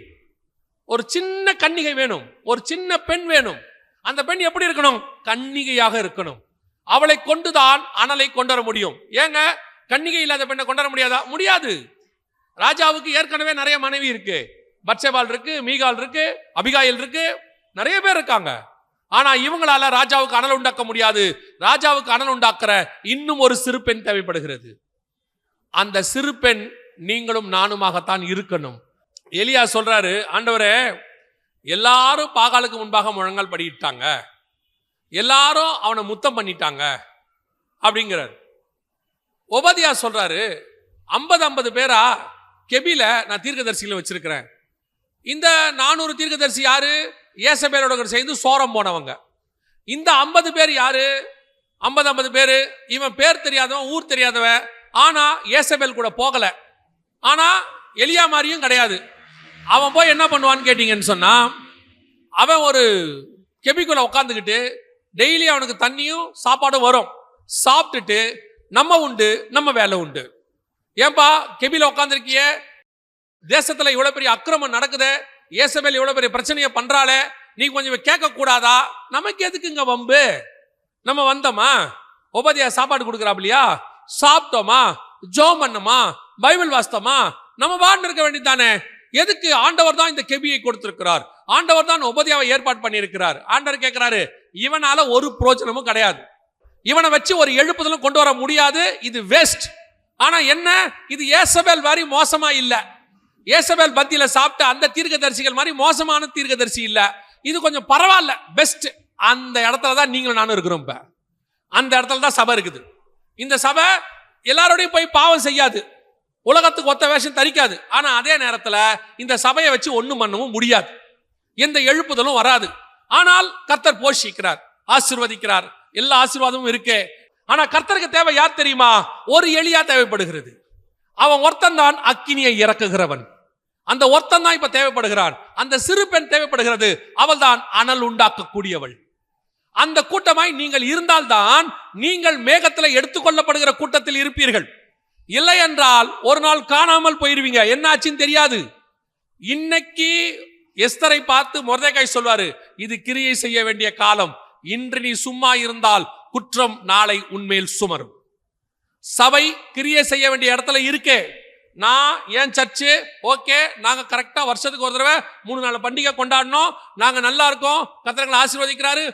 ஒரு சின்ன கன்னிகை வேணும், ஒரு சின்ன பெண் வேணும். அந்த பெண் எப்படி இருக்கணும்? கன்னிகையாக இருக்கணும். அவளை கொண்டுதான் அனலை கொண்டு வர முடியும். ஏங்க கன்னிகை இல்லாத பெண்ணை கொண்டு வர முடியாதா? முடியாது. ராஜாவுக்கு ஏற்கனவே நிறைய மனைவி இருக்கு. பத்சேபாள் இருக்கு, மீகால் இருக்கு, அபிகாயில் இருக்கு, நிறைய பேர் இருக்காங்க. ஆனா இவங்களால ராஜாவுக்கு அனல் உண்டாக்க முடியாது. ராஜாவுக்கு அனல் உண்டாக்குற இன்னும் ஒரு சிறு பெண் தேவைப்படுகிறது. அந்த சிறு பெண் நீங்களும் நானுமாகத்தான் இருக்கணும். எலியா சொல்றாரு, ஆண்டவரே எல்லாரும் பாகாலுக்கு முன்பாக முழங்கால் படிட்டாங்க, எல்லாரும் அவனை முத்தம் பண்ணிட்டாங்க அப்படிங்கிறார். ஒபதியா சொல்றாரு, 50 பேரா கெபில நான் தீர்க்கதரிசிகளை வச்சிருக்கிறேன். இந்த 400 தீர்க்கதரிசி யாரு? ஏசபேலோட சேர்ந்து சோரம் போனவங்க. இந்த 50 பேர் யாரு? 50 பேரு இவன் பேர் தெரியாதவன், ஊர் தெரியாதவன். ஆனா ஏசபேல் கூட போகல. ஆனா எலியா மாதிரியும் கிடையாது. அவன் போய் என்ன பண்ணுவான்னு கேட்டீங்கன்னு சொன்னா, அவன் ஒரு கெபிக்குள்ள உட்காந்துக்கிட்டு டெய்லி அவனுக்கு தண்ணியும் சாப்பாடும் வரும். சாப்பிட்டுட்டு நம்ம உண்டு, நம்ம வேலை உண்டு. ஏன்பா கெபில உட்காந்துருக்கிய, தேசத்துல இவ்வளவு பெரிய அக்கிரமம் நடக்குது, ஏசபேல் இவ்வளவு பெரிய பிரச்சனையை பண்றாளே, நீ கொஞ்சம் கேட்க கூடாதா? நமக்கு எதுக்குங்க வம்பு? நம்ம வந்தோமா, உபதியா சாப்பாடு கொடுக்குறாப்லையா, சாப்பிட்டோமா, ஜோம் பண்ணோமா, பைபிள் வாசித்தோமா, நம்ம வாழ்ந்து இருக்க வேண்டியதானே. எதுக்கு? ஆண்டவர் தான் இந்த கெபியை கொடுத்திருக்கிறார். ஆண்டவர் தான் உபதியாவை ஏற்பாடு பண்ணியிருக்கிறார். ஆண்டவர் கேட்கிறாரு, இவனால ஒரு பிரோஜனமும் கிடையாது, இவனை வச்சு ஒரு எழுப்புதலும் கொண்டு வர முடியாது, இது வேஸ்ட். ஆனா என்ன, இது ஏசபேல் மாதிரி மோசமா இல்ல, ஏசபேல் பத்தியில சாப்பிட்ட அந்த தீர்க்கதரிசிகள் மாதிரி மோசமான தீர்க்கதரிசி இல்ல, இது கொஞ்சம் பரவாயில்ல, பெஸ்ட். அந்த இடத்துல தான் நீங்களும் நானும் இருக்கிறோம். இப்ப அந்த இடத்துல தான் சபை இருக்குது. இந்த சபை எல்லாரோடையும் போய் பாவம் செய்யாது, உலகத்துக்கு ஒத்த வேஷம் தரிக்காது. ஆனா அதே நேரத்துல இந்த சபையை வச்சு ஒண்ணும் பண்ணவும் முடியாது, எந்த எழுப்புதலும் வராது. ஆனால் கர்த்தர் போஷிக்கிறார், ஆசீர்வதிக்கிறார், எல்லா ஆசீர்வாதமும் இருக்கு. ஆனா கர்த்தருக்கு தேவை யார் தெரியுமா? ஒரு எலியா தேவைப்படுகிறது. அவன் ஒருத்தன் தான் அக்கினியை இறக்குகிறவன். அந்த ஒருத்தன் தான் இப்ப தேவைப்படுகிறான். அந்த சிறு பெண் தேவைப்படுகிறது. அவள் தான் அனல் உண்டாக்கக்கூடியவள். அந்த கூட்டமாய் நீங்கள் இருந்தால்தான் நீங்கள் மேகத்தில் எடுத்துக்கொள்ளப்படுகிற கூட்டத்தில் இருப்பீர்கள். இல்லை என்றால் ஒரு நாள் காணாமல் போயிருவீங்க, என்ன ஆச்சுன்னு தெரியாது. இன்னைக்கு எஸ்தரை பார்த்து மொர்தெகாய் சொல்வாரு, இது கிரியை செய்ய வேண்டிய காலம், இன்று நீ சும்மா இருந்தால் குற்றம் நாளை உன்மேல் சுமரும். சபை கிரியை செய்ய வேண்டிய இடத்துல இருக்கே. நான் ஏன் சர்ச்சு ஓகே, நாங்க கரெக்டா வருஷத்துக்கு ஒரு தடவை 3 நாள் பண்டிகை கொண்டாடணும், நாங்க நல்லா இருக்கோம், கர்த்தர்களை ஆசீர்வதிக்கிறாரு,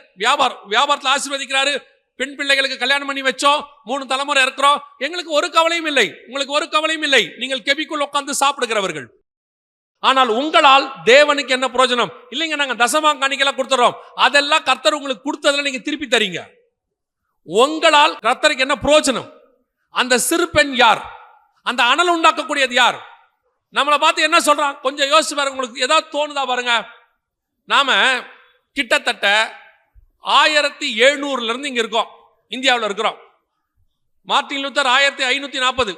வியாபாரத்தில் ஆசீர்வதிக்கிறாரு, பெண் பிள்ளைகளுக்கு கல்யாணம் பண்ணி வச்சோம், 3 தலைமுறை இருக்கிறோம், எங்களுக்கு ஒரு கவலையும் இல்லை, உங்களுக்கு ஒரு கவலையும் இல்லை, நீங்கள் கெபிக்குள் உட்கார்ந்து சாப்பிடுகிறவர்கள். ஆனால் உங்களால் தேவனுக்கு என்ன பிரயோஜனம்? இல்லைங்க, நாங்க தசமாம் காணிக்கைலாம் கொடுத்துறோம், அதெல்லாம் கர்த்தர் உங்களுக்கு கொடுத்ததுல நீங்க திருப்பி தரீங்க. உங்களால் கர்த்தருக்கு என்ன பிரயோஜனம்? அந்த சிறு பெண் யார்? அந்த அனல் உண்டாக்கக்கூடியது யார்? நம்மளை பார்த்து என்ன சொல்றான்? கொஞ்சம் யோசிச்சு பாருங்க, உங்களுக்கு ஏதாவது தோணுதா பாருங்க. நாம கிட்டத்தட்ட 1700 இருந்து இங்க இருக்கோம், இந்தியாவில் இருக்கிறோம். மார்ட்டின் லூத்தர் 1540,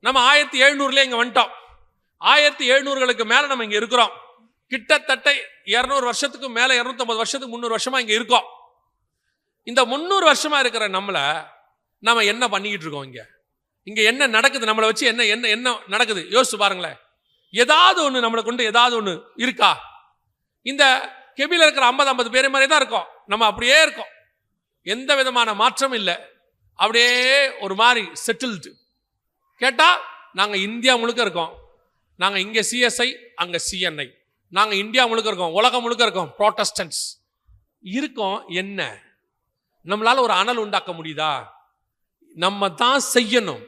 நம்ம 1700 இங்க வந்துட்டோம். 1700களுக்கு மேல நம்ம இங்க இருக்கிறோம். கிட்டத்தட்ட 200 வருஷத்துக்கு மேல, 250 வருஷத்துக்கு 300 வருஷமா இங்க இருக்கோம். இந்த 300 வருஷமா இருக்கிற நம்மள நம்ம என்ன பண்ணிக்கிட்டு இருக்கோம்? இங்க என்ன நடக்குது? நம்மளை வச்சு என்ன என்ன என்ன நடக்குது? யோசிச்சு பாருங்களேன். ஏதாவது ஒண்ணு நம்மளை கொண்டு ஏதாவது ஒண்ணு இருக்கா? இந்த கெபில இருக்கிற 50 பேர் மாதிரி தான் இருக்கோம். நம்ம அப்படியே இருக்கோம், எந்த விதமான மாற்றம் இல்லை, அப்படியே ஒரு மாதிரி செட்டில்டு. கேட்டா நாங்க இந்தியா முழுக்க இருக்கோம், நாங்க இங்க சிஎஸ்ஐ, அங்க சிஎன்ஐ, நாங்க இந்தியா முழுக்க இருக்கோம், உலகம் முழுக்க இருக்கோம், புரோட்டஸ்டன்ட்ஸ் இருக்கோம். என்ன நம்மளால ஒரு அனல் உண்டாக்க முடியுதா? நம்ம தான் செய்யணும்.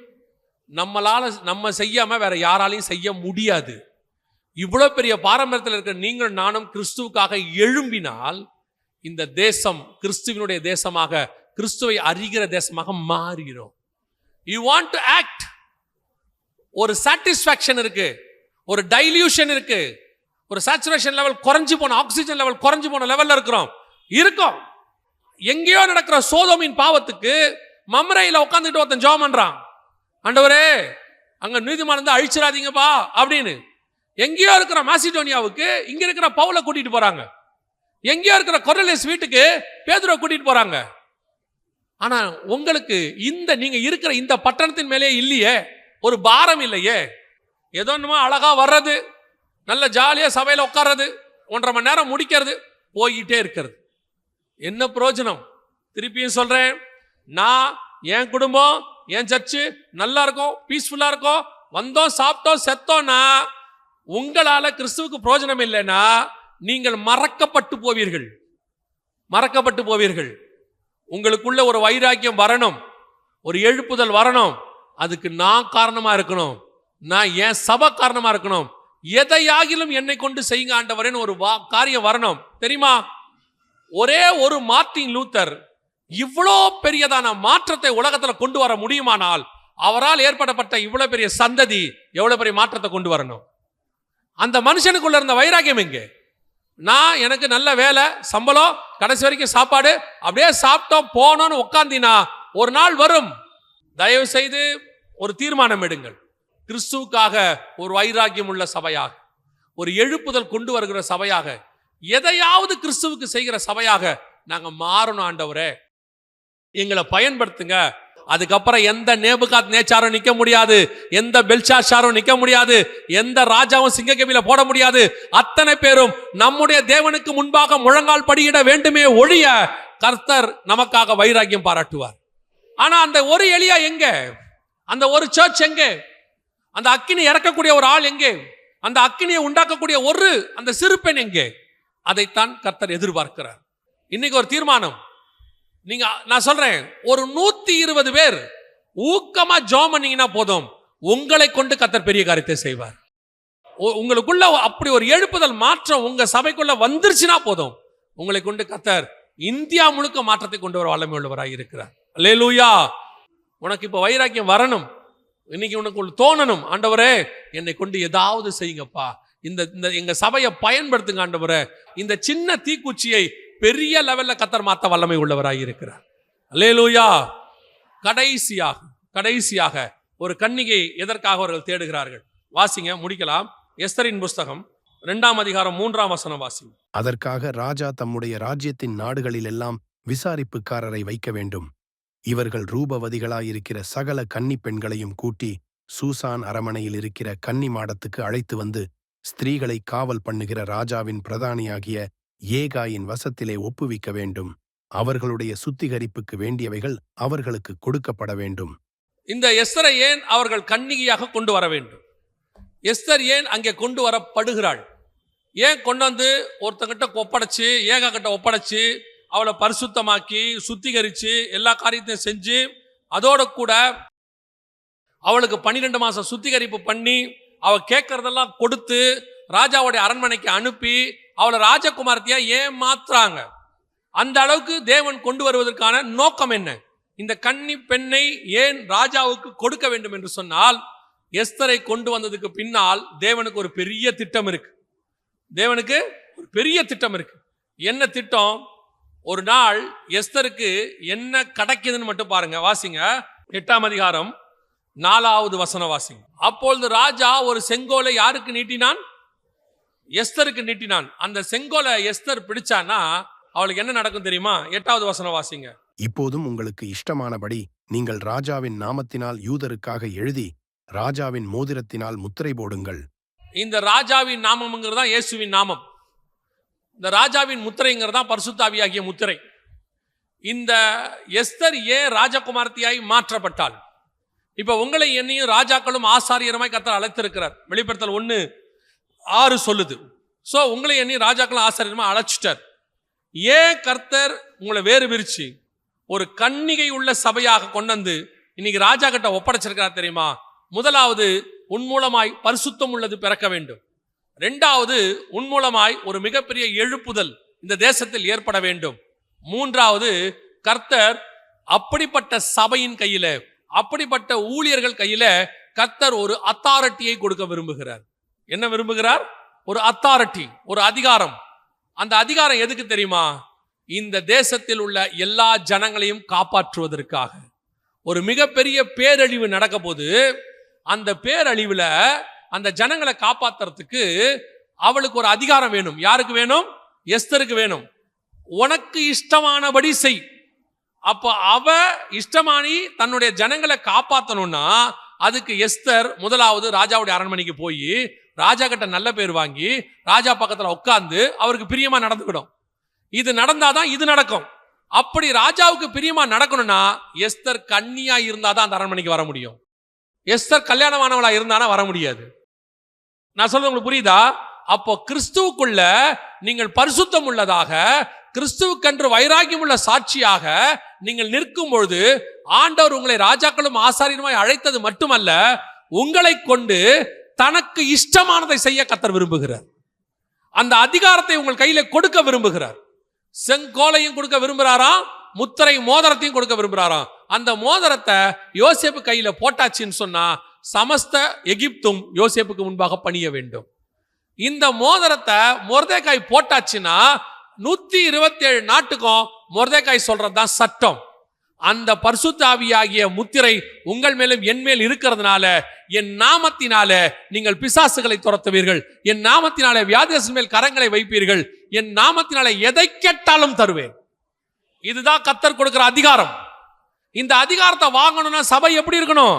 நம்ம செய்யாம வேற யாராலையும் செய்ய முடியாது. இவ்வளவு பெரிய பாரம்பரியத்தில் இருக்கிற நீங்கள் நானும் கிறிஸ்துவுக்காக எழும்பினால் இந்த தேசம் கிறிஸ்துவினுடைய தேசமாக, கிறிஸ்துவை அறிகிற தேசமாக மாறுகிறோம். You want to act. ஒரு சாட்டிஸ்பாக்சன் இருக்கு, ஒரு டைல்யூஷன் இருக்கு, ஒரு சேச்சுரேஷன் லெவல் குறைஞ்சு போன, ஆக்சிஜன் லெவல் குறைஞ்சு போன லெவல்ல இருக்கோம். எங்கேயோ நடக்கிற சோதோமின் பாவத்துக்கு மம்ரையில உட்காந்துட்டு ஒருத்தன் ஜெபம் பண்றான், ஆண்டவரே அங்க நீதிமான் தான் அழிச்சிடாதீங்கப்பா அப்படின்னு. எங்கேயோ இருக்கிற மாசிடோனியாவுக்கு இங்க இருக்கிற பவுலை கூட்டிட்டு போறாங்க. எங்கேயோ இருக்கிற கொர்நேலியஸ் வீட்டுக்கு பேதுருவை கூட்டிட்டு போறாங்க. ஆனா உங்களுக்கு நீங்க இருக்கிற இந்த பட்டணத்தின் மேலே இல்லையே, ஒரு பாரம் இல்லையே. ஏதோ என்னமோ அழகா வர்றது, நல்ல ஜாலியா சபையில உட்கார்றது, 1.5 மணி நேரம் முடிக்கிறது, போயிட்டே இருக்கிறது. என்ன பிரயோஜனம்? திருப்பியும் சொல்றேன், நான் என் குடும்பம் என் சர்ச்சு நல்லா இருக்கும், பீஸ்ஃபுல்லா இருக்கும், வந்தோம் சாப்பிட்டோம் செத்தோம்னா உங்களால கிறிஸ்துவுக்கு பிரயோஜனம் இல்லைன்னா நீங்கள் மறக்கப்பட்டு போவீர்கள். மறக்கப்பட்டு போவீர்கள். உங்களுக்குள்ள ஒரு வைராக்கியம் வரணும், ஒரு எழுப்புதல் வரணும். அதுக்கு நான் காரணமா இருக்கணும், நான் என் சபை காரணமா இருக்கணும். எதையாகிலும் என்னை கொண்டு செய்யுங்க ஆண்டவரேன்னு ஒரு காரியம் வரணும். தெரியுமா, ஒரே ஒரு மார்ட்டின் லூத்தர் இவ்வளோ பெரியதான மாற்றத்தை உலகத்துல கொண்டு வர முடியுமானால் அவரால் ஏற்படப்பட்ட இவ்வளவு பெரிய சந்ததி எவ்வளவு பெரிய மாற்றத்தை கொண்டு வரணும். அந்த மனுஷனுக்குள்ள இருந்த வைராக்கியம் எங்கே? நான் எனக்கு நல்ல வேலை, சம்பளம், கடைசி வரைக்கும் சாப்பாடு, அப்படியே சாப்பிட்டோம் போனோன்னு உட்காந்தினா ஒரு நாள் வரும். தயவு செய்து ஒரு தீர்மானம் எடுங்கள். கிறிஸ்துவுக்காக ஒரு வைராக்கியம் உள்ள சபையாக, ஒரு எழுப்புதல் கொண்டு வருகிற சபையாக, எதையாவது கிறிஸ்துவுக்கு செய்கிற சபையாக நாங்க மாறணும். ஆண்டவரே எங்களை பயன்படுத்துங்க. அதுக்கப்புறம் எந்த நேபுகாத் நேச்சாரும் நிக்க முடியாது, எந்த பெல்ஷாஷாரும் நிக்க முடியாது, எந்த ராஜாவும் சிங்கக்கவியில போட முடியாது. அத்தனை பேரும் நம்முடைய தேவனுக்கு முன்பாக முழங்கால் படியிட வேண்டுமே ஒழிய கர்த்தர் நமக்காக வைராக்கியம் பாராட்டுவார். ஆனா அந்த ஒரு எலியா எங்க? அந்த ஒரு சர்ச் எங்கே? அந்த அக்கினி இறக்கக்கூடிய ஒரு ஆள் எங்கே? அந்த அக்கினியை உண்டாக்கக்கூடிய அந்த சிறு பெண் எங்கே? அதைத்தான் கர்த்தர் எதிர்பார்க்கிறார். இன்னைக்கு ஒரு தீர்மானம். நான் சொல்றேன், ஒரு 120 பேர் ஊக்கமா ஜெபம் பண்ணீங்கன்னா போதும், உங்களை கொண்டு கர்த்தர் பெரிய காரியத்தை செய்வார். உங்களுக்குள்ள அப்படி ஒரு எழுப்புதல் மாற்றம் உங்க சபைக்குள்ள வந்துருச்சுன்னா போதும், உங்களை கொண்டு கர்த்தர் இந்தியா முழுக்க மாற்றத்தை கொண்டு வர வல்லமை உள்ளவராக இருக்கிறார். அல்லேலூயா. உனக்கு இப்ப வைராக்கியம் வரணும். இன்னைக்கு உனக்கு தோணணும், ஆண்டவரே என்னை கொண்டு ஏதாவது செய்யுங்கப்பா, இந்த எங்க சபையை பயன்படுத்துங்க ஆண்டவரே. இந்த சின்ன தீக்குச்சியை பெரிய லெவல்ல கர்த்தர் மாத்த வல்லமை உள்ளவராக இருக்கிறார். அல்லேலூயா. கடைசியாக ஒரு கன்னிகை எதற்காக அவர்கள் தேடுகிறார்கள்? வாசிங்க, முடிக்கலாம். எஸ்தரின் புஸ்தகம் 2ஆம் அதிகாரம் 3ஆம் வசனம் வாசிங்க. அதற்காக ராஜா தம்முடைய ராஜ்யத்தின் நாடுகளிலெல்லாம் விசாரிப்புக்காரரை வைக்க வேண்டும். இவர்கள் ரூபவதிகளாயிருக்கிற சகல கன்னி பெண்களையும் கூட்டி சூசான் அரமனையில் இருக்கிற கன்னி மாடத்துக்கு அழைத்து வந்து ஸ்திரீகளை காவல் பண்ணுகிற ராஜாவின் பிரதானியாகிய ஏகாயின் வசத்திலே ஒப்புவிக்க வேண்டும். அவர்களுடைய சுத்திகரிப்புக்கு வேண்டியவைகள் அவர்களுக்கு கொடுக்கப்பட வேண்டும். இந்த எஸ்தரை ஏன் அவர்கள் கன்னிகையாக கொண்டு வர வேண்டும்? எஸ்தர் ஏன் அங்கே கொண்டு வரப்படுகிறாள்? ஏன் கொண்டு வந்து ஒருத்தங்கிட்ட ஒப்படைச்சு, ஏகா கிட்ட ஒப்படைச்சு, அவளை பரிசுத்தமாக்கி சுத்திகரிச்சு எல்லா காரியத்தையும் செஞ்சு, அதோட கூட அவளுக்கு 12 மாசம் சுத்திகரிப்பு பண்ணி அவ கேட்கறதெல்லாம் கொடுத்து ராஜாவுடைய அரண்மனைக்கு அனுப்பி அவளை ராஜகுமாரத்தியா ஏன் மாத்துறாங்க? அந்த அளவுக்கு தேவன் கொண்டு வருவதற்கான நோக்கம் என்ன? இந்த கன்னி பெண்ணை ஏன் ராஜாவுக்கு கொடுக்க வேண்டும் என்று சொன்னால், எஸ்தரை கொண்டு வந்ததுக்கு பின்னால் தேவனுக்கு ஒரு பெரிய திட்டம் இருக்கு. தேவனுக்கு ஒரு பெரிய திட்டம் இருக்கு. என்ன திட்டம்? ஒரு நாள் எஸ்தருக்கு என்ன கிடைக்குதுன்னு மட்டும் பாருங்க. வாசிங்க, 8ஆம் அதிகாரம் 4வது வசனம் வாசிங்க. அப்பொழுது ராஜா ஒரு செங்கோலை யாருக்கு நீட்டினான்? எஸ்தருக்கு நீட்டினான். அந்த செங்கோலை எஸ்தர் பிடிச்சானா அவளுக்கு என்ன நடக்கும் தெரியுமா? 8வது வசனம் வாசிங்க. இப்போதும் உங்களுக்கு இஷ்டமானபடி நீங்கள் ராஜாவின் நாமத்தினால் யூதருக்காக எழுதி ராஜாவின் மோதிரத்தினால் முத்திரை போடுங்கள். இந்த ராஜாவின் நாமம்ங்கிறதா இயேசுவின் நாமம். இந்த ராஜாவின் முத்திரைங்கிறதா பரிசுத்த ஆவியாகிய முத்திரை. இந்த எஸ்தர் ஏன் ராஜகுமாரத்தியாய் மாற்றப்பட்டாள்? இப்ப உங்களை என்னையும் ராஜாக்களும் ஆசாரியருமாய் கர்த்தர் அழைத்திருக்கிறார். வெளிப்படுத்தல் 1:6 சொல்லுது. சோ உங்களை என்னையும் ராஜாக்களும் ஆசாரியருமா அழைச்சிட்டார். ஏன் கர்த்தர் உங்களை வேறு பிரிச்சு ஒரு கன்னிகை உள்ள சபையாக கொண்டு வந்து இன்னைக்கு ராஜா கிட்ட ஒப்படைச்சிருக்கிறார் தெரியுமா? முதலாவது, உன் மூலமாய் பரிசுத்தம் உள்ளது பிறக்க வேண்டும். 2வது, உன் மூலமாய் ஒரு மிகப்பெரிய எழுப்புதல் இந்த தேசத்தில் ஏற்பட வேண்டும். 3வது, கர்த்தர் அப்படிப்பட்ட சபையின் கையில, அப்படிப்பட்ட ஊழியர்கள் கையில கர்த்தர் ஒரு அத்தாரிட்டியை கொடுக்க விரும்புகிறார். என்ன விரும்புகிறார்? ஒரு அத்தாரிட்டி, ஒரு அதிகாரம். அந்த அதிகாரம் எதுக்கு தெரியுமா? இந்த தேசத்தில் உள்ள எல்லா ஜனங்களையும் காப்பாற்றுவதற்காக. ஒரு மிகப்பெரிய பேரழிவு நடக்க போது, அந்த பேரழிவுல அந்த ஜனங்களை காப்பாத்துறதுக்கு அவளுக்கு ஒரு அதிகாரம் வேணும். யாருக்கு வேணும்? எஸ்தருக்கு வேணும். உனக்கு இஷ்டமானபடி செய், அப்போ அவ இஷ்டமானி தன்னுடைய ஜனங்களை காப்பாற்றணும்னா அதுக்கு எஸ்தர் முதலாவது ராஜாவுடைய அரண்மனைக்கு போய் ராஜா கிட்ட நல்ல பேர் வாங்கி ராஜா பக்கத்துல உட்கார்ந்து அவருக்கு பிரியமா நடந்துக்கிடும். இது நடந்தாதான் இது நடக்கும். அப்படி ராஜாவுக்கு பிரியமா நடக்கணும்னா எஸ்தர் கன்னியா இருந்தாதான் அந்த அரண்மனைக்கு வர முடியும். எஸ்தர் கல்யாணமானவளா இருந்தானா வர முடியாது. நான் சொல்றது உங்களுக்கு புரியுதா? அப்போ கிறிஸ்துவுக்குள்ள நீங்கள் பரிசுத்தம் உள்ளதாக, கிறிஸ்துவுக்கென்று வைராக்கியம் உள்ள சாட்சியாக நீங்கள் நிற்கும் பொழுது ஆண்டவர் உங்களை ராஜாக்களும் ஆசாரியனுமாய் அழைத்தது மட்டுமல்ல, உங்களை கொண்டு தனக்கு இஷ்டமானதை செய்ய கர்த்தர் விரும்புகிறார். அந்த அதிகாரத்தை உங்கள் கையில கொடுக்க விரும்புகிறார். செங்கோலையும் கொடுக்க விரும்புகிறாராம், முத்திரை மோதிரத்தையும் கொடுக்க விரும்புகிறாராம். அந்த மோதிரத்தை யோசேப்பு கையில போட்டாச்சுன்னு சொன்னா சமஸ்த எகிப்தும் யோசேப்புக்கு முன்பாக பணிய வேண்டும். இந்த மோதிரத்தை மொர்தெகாய் போட்டாச்சுன்னா 127 நாட்டுக்கும் மொர்தெகாய் சொல்றதுதான் சட்டம். அந்த பரிசுத்த ஆவியாகிய முத்திரை உங்கள் மேலும் என் மேல் இருக்கிறதுனால என் நாமத்தினால நீங்கள் பிசாசுகளை துரத்துவீர்கள், என் நாமத்தினாலே வியாதியஸ்தர் மேல் கரங்களை வைப்பீர்கள், என் நாமத்தினாலே எதை கேட்டாலும் தருவேன். இதுதான் கர்த்தர் கொடுக்கிற அதிகாரம். இந்த அதிகாரத்தை வாங்கணும்னா சபை எப்படி இருக்கணும்?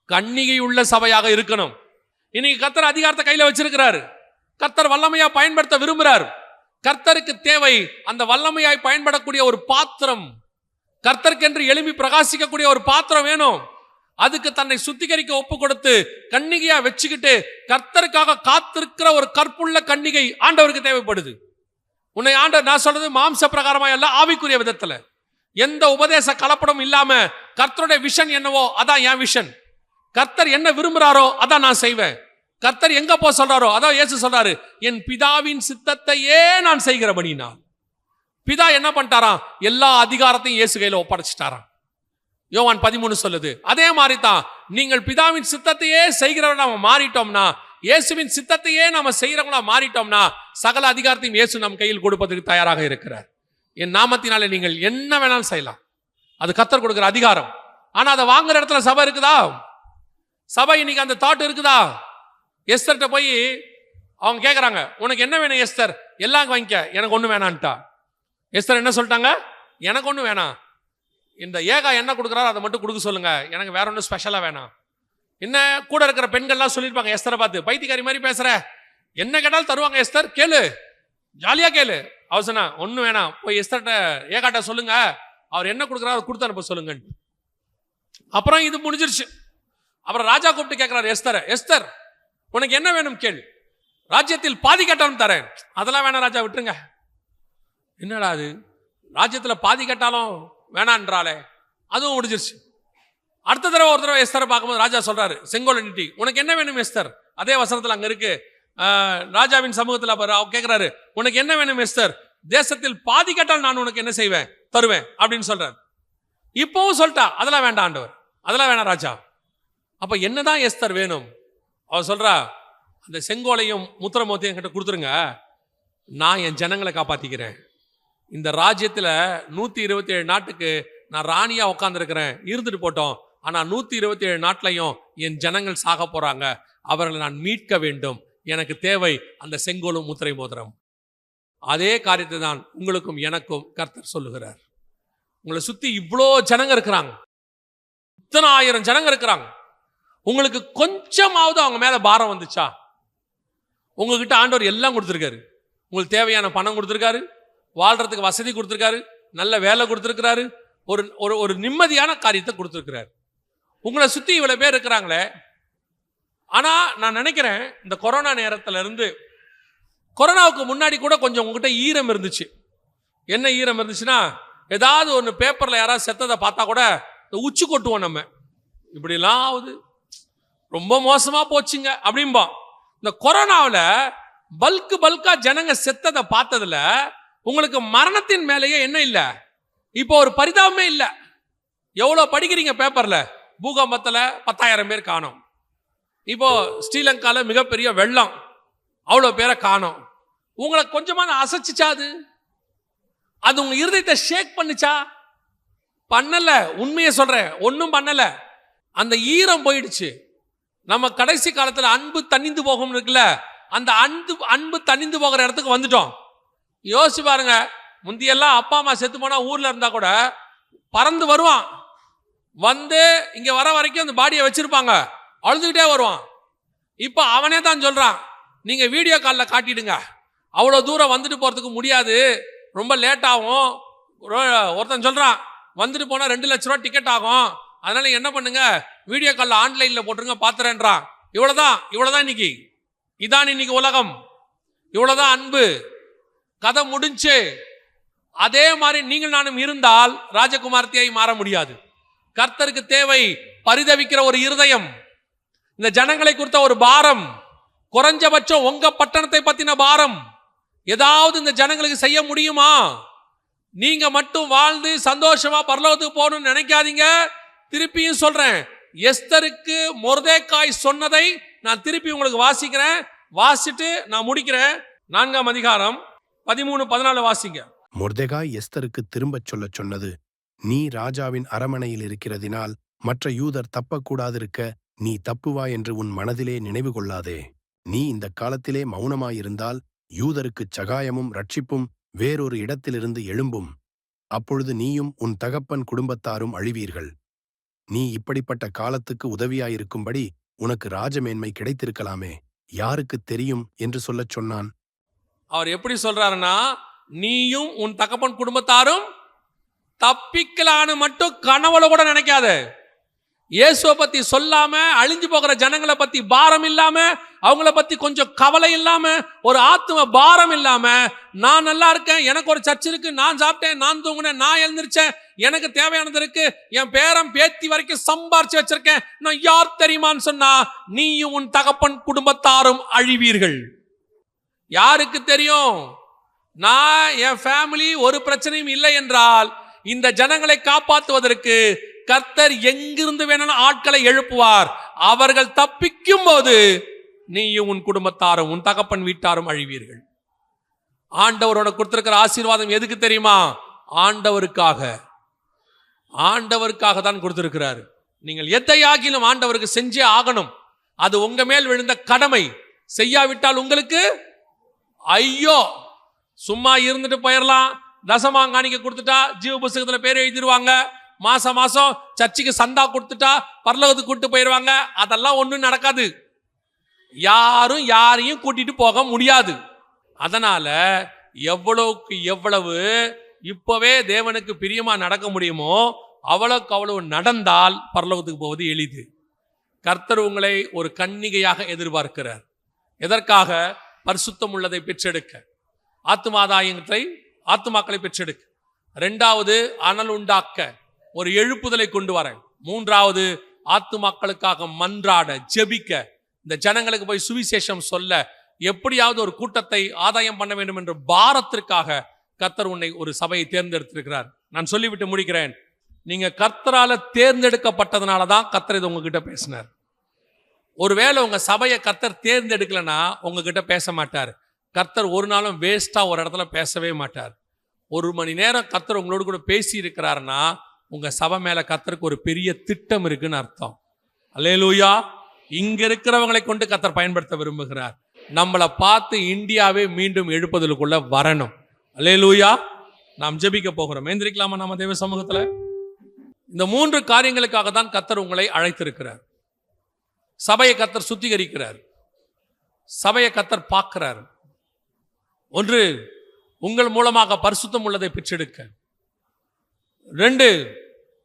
கன்னிகை உள்ள சபையாக இருக்கணும். இன்னைக்கு கர்த்தர் அதிகாரத்தை கையில வச்சிருக்கிறாரு. கர்த்தர் வல்லமையா பயன்படுத்த விரும்புகிறார். கர்த்தருக்கு தேவை அந்த வல்லமையாய் பயன்படக்கூடிய ஒரு பாத்திரம். கர்த்தருக்கென்று எழும்பி பிரகாசிக்கக்கூடிய ஒரு பாத்திரம் வேணும். அதுக்கு தன்னை சுத்திகரிக்க ஒப்பு கொடுத்து கன்னிகையா வச்சுக்கிட்டு கர்த்தருக்காக காத்திருக்கிற ஒரு கற்புள்ள கன்னிகை ஆண்டவருக்கு தேவைப்படுது. உன்னை ஆண்டவர், நான் சொல்றது மாம்ச பிரகாரமா அல்ல, ஆவிக்குரிய விதத்துல. எந்த உபதேச கலப்படம் இல்லாம கர்த்தருடைய விஷன் என்னவோ அதான் என் விஷன். கர்த்தர் என்ன விரும்புறாரோ அதான் நான் செய்வேன். கர்த்தர் எங்க போ சொல்றாரோ அதான் இயேசு சொல்றாரு, என் பிதாவின் சித்தத்தையே நான் செய்கிறபடினா. பிதா என்ன பண்ணிட்டாராம்? எல்லா அதிகாரத்தையும் இயேசு கையில ஒப்படைச்சிட்டாராம். யோவான் 13 சொல்லுது. அதே மாதிரி தான் நீங்கள் பிதாவின் சித்தத்தையே செய்கிறவங்க நாம மாறிட்டோம்னா, இயேசுவின் சித்தத்தையே நாம செய்யறவங்களா மாறிட்டோம்னா சகல அதிகாரத்தையும் இயேசு நம் கையில் கொடுப்பதற்கு தயாராக இருக்கிறார். என் நாமத்தினாலே நீங்கள் என்ன வேணாலும் செய்யலாம். அது கர்த்தர் கொடுக்கிற அதிகாரம். ஆனா அதை வாங்குற இடத்துல சபை இருக்குதா? சபை இன்னைக்கு அந்த தாட் இருக்குதா? எஸ்தர்கிட்ட போய் அவங்க கேட்குறாங்க, உனக்கு என்ன வேணும் எஸ்தர்? எல்லாம் வாங்கிக்க, எனக்கு ஒன்று வேணான்ட்டா. எஸ்தர் என்ன சொல்லிட்டாங்க? எனக்கு ஒன்றும் வேணாம், இந்த ஏகா என்ன கொடுக்குறாரோ அதை மட்டும் கொடுக்க சொல்லுங்க, எனக்கு வேற ஒன்றும் ஸ்பெஷலாக வேணாம். என்ன கூட இருக்கிற பெண்கள்லாம் சொல்லியிருப்பாங்க எஸ்தரை பார்த்து, பைத்தியக்காரி மாதிரி பேசுற, என்ன கேட்டாலும் தருவாங்க எஸ்தர், கேளு, ஜாலியாக கேளு. அவர் சொன்னா ஒன்றும் வேணாம், போய் எஸ்தர்கிட்ட ஏகாட்ட சொல்லுங்க, அவர் என்ன கொடுக்குறாரோ கொடுத்து அனுப்ப சொல்லுங்கன்ட்டு. அப்புறம் இது முடிஞ்சிருச்சு. அப்புறம் ராஜா கூப்பிட்டு கேட்குறாரு எஸ்தர், எஸ்தர் உனக்கு என்ன வேணும் கேள், ராஜ்யத்தில் பாதி கேட்டாலும் தரேன். அதெல்லாம் வேணாம் ராஜா, விட்டுருங்க. என்னடா அது, ராஜ்யத்தில் பாதி கேட்டாலும் வேணான்றாலே, அதுவும் முடிஞ்சிருச்சு. அடுத்த தடவை ஒரு தடவை எஸ்தரை பார்க்கும்போது ராஜா சொல்றாரு, செங்கோல் நீட்டி, உனக்கு என்ன வேணும் எஸ்தர்? அதே வசனத்தில் அங்கே இருக்கு, ராஜாவின் சமூகத்தில் கேட்குறாரு, உனக்கு என்ன வேணும் எஸ்தர்? தேசத்தில் பாதி கேட்டால் நான் உனக்கு என்ன செய்வேன்? தருவேன் அப்படின்னு சொல்றாரு. இப்பவும் சொல்லிட்டா அதெல்லாம் வேண்டாம் ஆண்டவர், அதெல்லாம் வேணாம் ராஜா. அப்ப என்னதான் எஸ்தர் வேணும்? அவர் சொல்றா, அந்த செங்கோலையும் முத்திரமோத்தையும் என்கிட்ட கொடுத்துருங்க, நான் என் ஜனங்களை காப்பாத்திக்கிறேன். இந்த ராஜ்யத்தில் 127 நாட்டுக்கு நான் ராணியா உட்காந்துருக்கிறேன், இருந்துட்டு போட்டோம். ஆனா 127 நாட்டிலையும் என் ஜனங்கள் சாக போறாங்க, அவர்களை நான் மீட்க வேண்டும். எனக்கு தேவை அந்த செங்கோலும் முத்திரை மோதிரம். அதே காரியத்தை தான் உங்களுக்கும் எனக்கும் கர்த்தர் சொல்லுகிறார். உங்களை சுத்தி இவ்வளோ ஜனங்க இருக்கிறாங்க, இத்தனை ஆயிரம் ஜனங்க இருக்கிறாங்க. உங்களுக்கு கொஞ்சமாவது அவங்க மேல பாரம் வந்துச்சா? உங்ககிட்ட ஆண்டவர் எல்லாம் கொடுத்துருக்காரு. உங்களுக்கு தேவையான பணம் கொடுத்துருக்காரு, வாழ்றதுக்கு வசதி கொடுத்துருக்காரு, நல்ல வேலை கொடுத்துருக்கிறாரு, ஒரு ஒரு நிம்மதியான காரியத்தை கொடுத்துருக்கிறாரு. உங்களை சுத்தி இவ்வளவு பேர் இருக்கிறாங்களே. ஆனா நான் நினைக்கிறேன், இந்த கொரோனா நேரத்துல இருந்து, கொரோனாவுக்கு முன்னாடி கூட கொஞ்சம் உங்ககிட்ட ஈரம் இருந்துச்சு. என்ன ஈரம் இருந்துச்சுன்னா, ஏதாவது ஒன்று பேப்பர்ல யாராவது செத்ததை பார்த்தா கூட உச்சி கொட்டுவோம், நம்ம இப்படிலாம் ஆகுது, ரொம்ப மோசமா போச்சுங்க அப்படின்போம். இந்த கொரோனாவில் பல்கா ஜனங்க செத்ததை பார்த்ததுல உங்களுக்கு மரணத்தின் மேலேயே என்ன இல்லை, இப்போ ஒரு பரிதாபமே இல்லை. எவ்வளோ படிக்கிறீங்க பேப்பர்ல, பூகம்பத்தில் 10,000 பேர் காணோம். இப்போ ஸ்ரீலங்காவில் மிகப்பெரிய வெள்ளம், அவ்வளோ பேரை காணோம். உங்களை கொஞ்சமான அசைச்சிச்சா? அது உங்க இருதயத்தை ஷேக் பண்ணுச்சா? பண்ணல. உண்மையை சொல்றேன், ஒன்றும் பண்ணல. அந்த ஈரம் போயிடுச்சு. நம்ம கடைசி காலத்தில் அன்பு தணிந்து போகும் இருக்குல்ல, அந்த அன்பு தணிந்து போகிற இடத்துக்கு வந்துட்டோம். யோசிச்சு பாருங்க, முந்தியெல்லாம் அப்பா அம்மா செத்து போனா ஊர்ல இருந்தா கூட பறந்து வருவான், வந்து இங்க வர வரைக்கும் அந்த பாடியை வச்சிருப்பாங்க, அழுதுகிட்டே வருவான். இப்ப அவனே தான் சொல்றான், நீங்க வீடியோ காலில் காட்டிடுங்க, அவ்வளோ தூரம் வந்துட்டு போறதுக்கு முடியாது, ரொம்ப லேட் ஆகும். ஒருத்தன் சொல்றான், வந்துட்டு போனா 2 லட்ச ரூபா டிக்கெட் ஆகும், அதனால என்ன பண்ணுங்க, வீடியோ காலில் ஆன்லைன்ல போட்டுருங்க பாத்துறேன்றான். இவ்வளவுதான் இன்னைக்கு. இதான் இன்னைக்கு உலகம், இவ்வளவுதான் அன்பு. கதை முடிஞ்சு. அதே மாதிரி நீங்கள் நானும் இருந்தால் ராஜகுமார்த்தியாய் மாற முடியாது. கர்த்தருக்கு தேவை பரிதவிக்கிற ஒரு இருதயம், இந்த ஜனங்களை குறித்த ஒரு பாரம், குறைஞ்சபட்சம் உங்க பட்டணத்தை பத்தின பாரம். ஏதாவது இந்த ஜனங்களுக்கு செய்ய முடியுமா? நீங்க மட்டும் வாழ்ந்து சந்தோஷமா பரலோகத்துக்கு போகணும்னு நினைக்காதீங்க. திருப்பியும் சொல்றேன், எஸ்தருக்கு மொர்தெக்காய் சொன்னதை நான் திருப்பி உங்களுக்கு வாசிக்கிறேன், வாசிட்டு நான் முடிக்கிறேன். 4ஆம் அதிகாரம் 13-14 வாசிங்க. மொர்தெகாய் எஸ்தருக்கு திரும்பச் சொல்லச் சொன்னது, நீ ராஜாவின் அரமனையில் இருக்கிறதினால் மற்ற யூதர் தப்பக்கூடாதிருக்க நீ தப்புவாய் என்று உன் மனதிலே நினைவு கொள்ளாதே. நீ இந்த காலத்திலே மௌனமாயிருந்தால் யூதருக்குச் சகாயமும் ரட்சிப்பும் வேறொரு இடத்திலிருந்து எழும்பும். அப்பொழுது நீயும் உன் தகப்பன் குடும்பத்தாரும் அழிவீர்கள். நீ இப்படிப்பட்ட காலத்துக்கு உதவியாயிருக்கும்படி உனக்கு ராஜமேன்மை கிடைத்திருக்கலாமே, யாருக்குத் தெரியும் என்று சொல்லச் சொன்னான். அவர் எப்படி சொல்றாருன்னா, நீயும் உன் தகப்பன் குடும்பத்தாரும் தப்பிக்கலான்னு மட்டும் கனவுல கூட நினைக்காத. இயேசுவை பத்தி சொல்லாம, அழிஞ்சு போகிற ஜனங்களை பத்தி பாரம் இல்லாம, அவங்கள பத்தி கொஞ்சம் கவலை இல்லாம, ஒரு ஆத்ம பாரம் இல்லாம, நான் நல்லா இருக்கேன், எனக்கு ஒரு சர்ச் இருக்கு, நான் சாப்பிட்டேன், நான் தூங்கினேன், நான் எழுந்திருச்சேன், எனக்கு தேவையானது இருக்கு, என் பேரன் பேத்தி வரைக்கும் சம்பாரிச்சு வச்சிருக்கேன், நான் யார் தெரியுமான்னு சொன்னா, நீயும் உன் தகப்பன் குடும்பத்தாரும் அழிவீர்கள். யாருக்கு தெரியும்? நான் என் ஃபேமிலி ஒரு பிரச்சனையும் இல்லை என்றால் இந்த ஜனங்களை காப்பாற்றுவதற்கு கர்த்தர் எங்கிருந்து வேணாலும் ஆட்களை எழுப்புவார். அவர்கள் தப்பிக்கும் போது நீயும் உன் குடும்பத்தாரும் உன் தகப்பன் வீட்டாரும் அழிவீர்கள். ஆண்டவரோட கொடுத்திருக்கிற ஆசீர்வாதம் எதுக்கு தெரியுமா? ஆண்டவருக்காக தான் கொடுத்திருக்கிறார். நீங்கள் எதையாகிலும் ஆண்டவருக்கு செஞ்சே ஆகணும். அது உங்க மேல் விழுந்த கடமை. செய்யாவிட்டால் உங்களுக்கு ஐயோ. சும்மா இருந்துட்டு போயிடலாம், தசமாங்காணிக்க கொடுத்துட்டா ஜீவ புஸ்தகத்துல பேர் எழுதிடுவாங்க, மாசம் மாசம் சர்ச்சுக்கு சந்தா கொடுத்துட்டா பரலோகத்துக்கு கூட்டிட்டு போயிடுவாங்க. அதெல்லாம் ஒண்ணும் நடக்காது. யாரும் யாரையும் கூட்டிட்டு போக முடியாது. அதனால எவ்வளவுக்கு எவ்வளவு இப்பவே தேவனுக்கு பிரியமா நடக்க முடியுமோ அவ்வளவுக்கு அவ்வளவு நடந்தால் பரலோகத்துக்கு போவது எளிது. கர்த்தர் உங்களை ஒரு கன்னிகையாக எதிர்பார்க்கிறார். எதற்காக? பரிசுத்தம் உள்ளதை பெற்றெடுக்க, ஆத்துமாக்களை பெற்றெடுக்க. 2வது அனல் உண்டாக்க, ஒரு எழுப்புதலை கொண்டு வர. 3வது ஆத்துமாக்களுக்காக மன்றாட, ஜெபிக்க, இந்த ஜனங்களுக்கு போய் சுவிசேஷம் சொல்ல, எப்படியாவது ஒரு கூட்டத்தை ஆதாயம் பண்ண வேண்டும் என்ற பாரத்திற்காக கர்த்தர் உன்னை ஒரு சபையை தேர்ந்தெடுத்திருக்கிறார். நான் சொல்லிவிட்டு முடிக்கிறேன். நீங்க கர்த்தரால தேர்ந்தெடுக்கப்பட்டதுனால தான் கர்த்தர் இது உங்ககிட்ட பேசினார். ஒருவேளை உங்க சபையை கர்த்தர் தேர்ந்தெடுக்கலன்னா உங்ககிட்ட பேச மாட்டார். கர்த்தர் ஒரு நாளும் வேஸ்டா ஒரு இடத்துல பேசவே மாட்டார். 1 மணி நேரம் கர்த்தர் உங்களோடு கூட பேசி இருக்கிறாருன்னா உங்க சபை மேல கர்த்தருக்கு ஒரு பெரிய திட்டம் இருக்குன்னு அர்த்தம். அல்லேலூயா. இங்க இருக்கிறவங்களை கொண்டு கர்த்தர் பயன்படுத்த விரும்புகிறார். நம்மளை பார்த்து இந்தியாவே மீண்டும் எழுப்புதலுக்குள்ள வரணும். அல்லேலூயா. நாம் ஜெபிக்க போகிறோம். எந்திரிக்கலாமா நம்ம தேவ சமூகத்துல? இந்த 3 காரியங்களுக்காக தான் கர்த்தர் உங்களை அழைத்திருக்கிறார். சபையை கர்த்தர் சுத்திகரிக்கிறார். சபையை கர்த்தர் பார்க்கிறார். 1, உங்கள் மூலமாக பரிசுத்தம் உள்ளதை பெற்றெடுக்க. 2,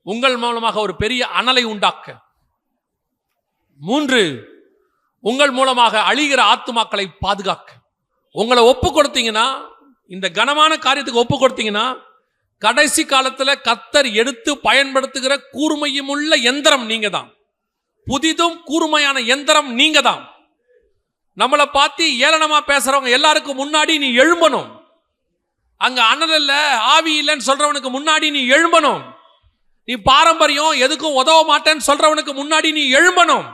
உங்கள் மூலமாக ஒரு பெரிய அனலை உண்டாக்க. 3, உங்கள் மூலமாக அழிகிற ஆத்துமாக்களை பாதுகாக்க. உங்களை ஒப்பு கொடுத்தீங்கன்னா, இந்த கனமான காரியத்துக்கு ஒப்பு கொடுத்தீங்கன்னா, கடைசி காலத்துல கர்த்தர் எடுத்து பயன்படுத்துகிற கூர்மையும் உள்ள எந்திரம் நீங்க தான். புதிதும் கூர்மையான எந்திரம் நீங்க தான். நம்மளை பார்த்து ஏளனமா பேசுறவங்க எல்லாருக்கும் முன்னாடி நீ எழும்பணும். அங்க அனல் இல்ல, ஆவி இல்லைன்னு சொல்றவனுக்கு முன்னாடி நீ எழும்பணும். நீ பாரம்பரியம் எதுக்கும் உதவ மாட்டேன்னு சொல்றவனுக்கு முன்னாடி நீ எழும்பணும்.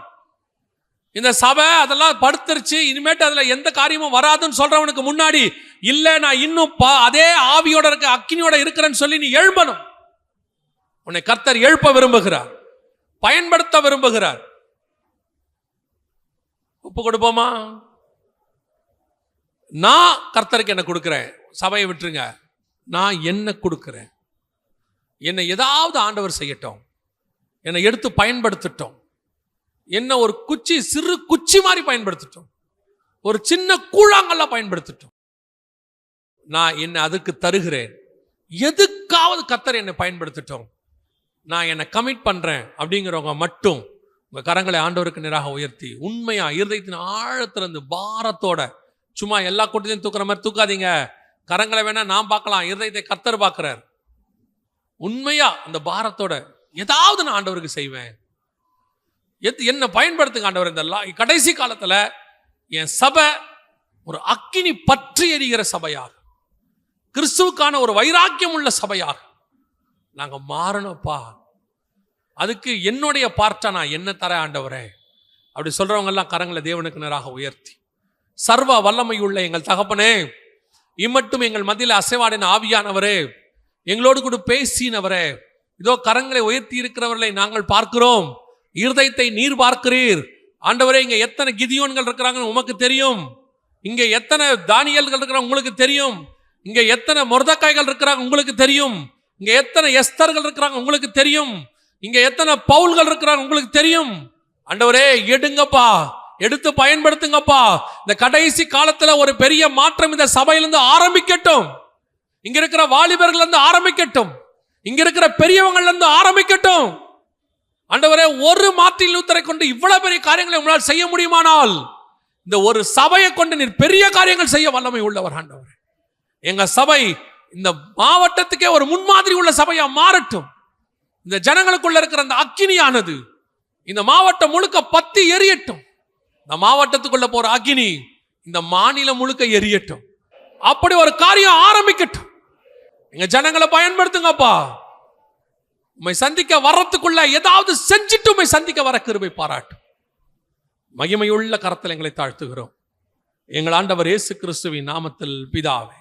இந்த சபை அதெல்லாம் படுத்துருச்சு, இனிமேட்டு அதுல எந்த காரியமும் வராதுன்னு சொல்றவனுக்கு முன்னாடி, இல்ல நான் இன்னும் அதே ஆவியோட இருக்க, அக்கினியோட இருக்கிறேன்னு சொல்லி நீ எழும்பணும். உன்னை கர்த்தர் எழுப்ப விரும்புகிறார், பயன்படுத்த விரும்புகிறார். ஒப்பு கொடுப்போமா? நான் கர்த்தருக்கு என்ன கொடுக்கிறேன், சபையை விட்டுருங்க, நான் என்ன கொடுக்கிறேன். என்னை ஏதாவது ஆண்டவர் செய்யட்டும், என்னை எடுத்து பயன்படுத்தட்டும், என்ன ஒரு குச்சி, சிறு குச்சி மாதிரி பயன்படுத்தட்டும், ஒரு சின்ன கூழாங்கல்ல பயன்படுத்தட்டும், நான் என்னை அதுக்கு தருகிறேன். எதுக்காவது கர்த்தர் என்னை பயன்படுத்தட்டும், நான் என்னை கமிட் பண்றேன் அப்படிங்கிறவங்க மட்டும் உங்க கரங்களை ஆண்டவருக்கு நேராக உயர்த்தி உண்மையா இருதயத்தின் ஆழத்திலிருந்து பாரத்தோட, சும்மா எல்லா கூட்டத்தையும் தூக்குற மாதிரி தூக்காதீங்க. கரங்களை வேணா நான் பார்க்கலாம், இருதயத்தை கர்த்தர் பார்க்கிறார். உண்மையா அந்த பாரத்தோட ஏதாவது நான் ஆண்டவருக்கு செய்வேன், என்ன பயன்படுத்துங்க ஆண்டவர். இந்த கடைசி காலத்துல என் சபை ஒரு அக்கினி பற்றி எரிகிற சபையாக, கிறிஸ்துவுக்கான ஒரு வைராக்கியம் உள்ள சபையாக நாங்க மாறணும்ப்பா. அதுக்கு என்னுடைய பார்ட்டா நான் என்ன தர ஆண்டவரே அப்படி சொல்றவங்க எல்லாம் கரங்களை தேவனுக்கு நேராக உயர்த்தி, சர்வ வல்லமையுள்ள எங்கள் தகப்பனே, இம்மட்டும் எங்கள் மத்தியில் அசைவாடின ஆவியானவரே, எங்களோடு கூட பேசினவரே, இதோ கரங்களை உயர்த்தி இருக்கிறவர்களை நாங்கள் பார்க்கிறோம், இருதயத்தை நீர் பார்க்கிறீர் ஆண்டவரே. இங்க எத்தனை கிதியோன்கள் இருக்கிறாங்கன்னு உமக்கு தெரியும், இங்க எத்தனை தானியல்கள் இருக்கிறாங்க உங்களுக்கு தெரியும், இங்க எத்தனை மொர்தக்காய்கள் இருக்கிறாங்க உங்களுக்கு தெரியும், இங்க எத்தனை எஸ்தர்கள் இருக்கிறாங்க உங்களுக்கு தெரியும், இங்க எத்தனை பவுல்கள் இருக்கிறாங்க உங்களுக்கு தெரியும். ஆண்டவரே எடுங்கப்பா, எடுத்து பயன்படுத்துங்கப்பா. இந்த கடைசி காலத்துல ஒரு பெரிய மாற்றம் இந்த சபையிலிருந்து ஆரம்பிக்கட்டும், இங்க இருக்கிற வாலிபர்கள் இருந்து ஆரம்பிக்கட்டும், இங்க இருக்கிற பெரியவங்கள்ல இருந்து ஆரம்பிக்கட்டும். ஆண்டவரே, ஒரு மார்ட்டின் லூத்தரை கொண்டு இவ்வளவு பெரிய காரியங்களை உங்களால் செய்ய முடியுமானால் இந்த ஒரு சபையை கொண்டு நீர் பெரிய காரியங்கள் செய்ய வல்லமை உள்ளவர். ஆண்டவரே, எங்க சபை இந்த மாவட்டத்துக்கே ஒரு முன்மாதிரி உள்ள சபையா மாறட்டும். இந்த ஜனங்களுக்குள்ள இருக்கிற அந்த அக்கினியானது இந்த மாவட்டம் முழுக்க பத்தி எரியட்டும். இந்த மாவட்டத்துக்குள்ள போற அக்கினி இந்த மாநிலம் முழுக்க எரியட்டும். அப்படி ஒரு காரியம் ஆரம்பிக்கட்டும். எங்க ஜனங்களை பயன்படுத்துங்கப்பா. உம்மை சந்திக்க வர்றதுக்குள்ள ஏதாவது செஞ்சுட்டு உம்மை சந்திக்க வர கிருபை பாராட்டும். மகிமையுள்ள கரத்தில் எங்களை தாழ்த்துகிறோம் எங்கள் ஆண்டவர் இயேசு கிறிஸ்துவின் நாமத்தில் பிதாவே.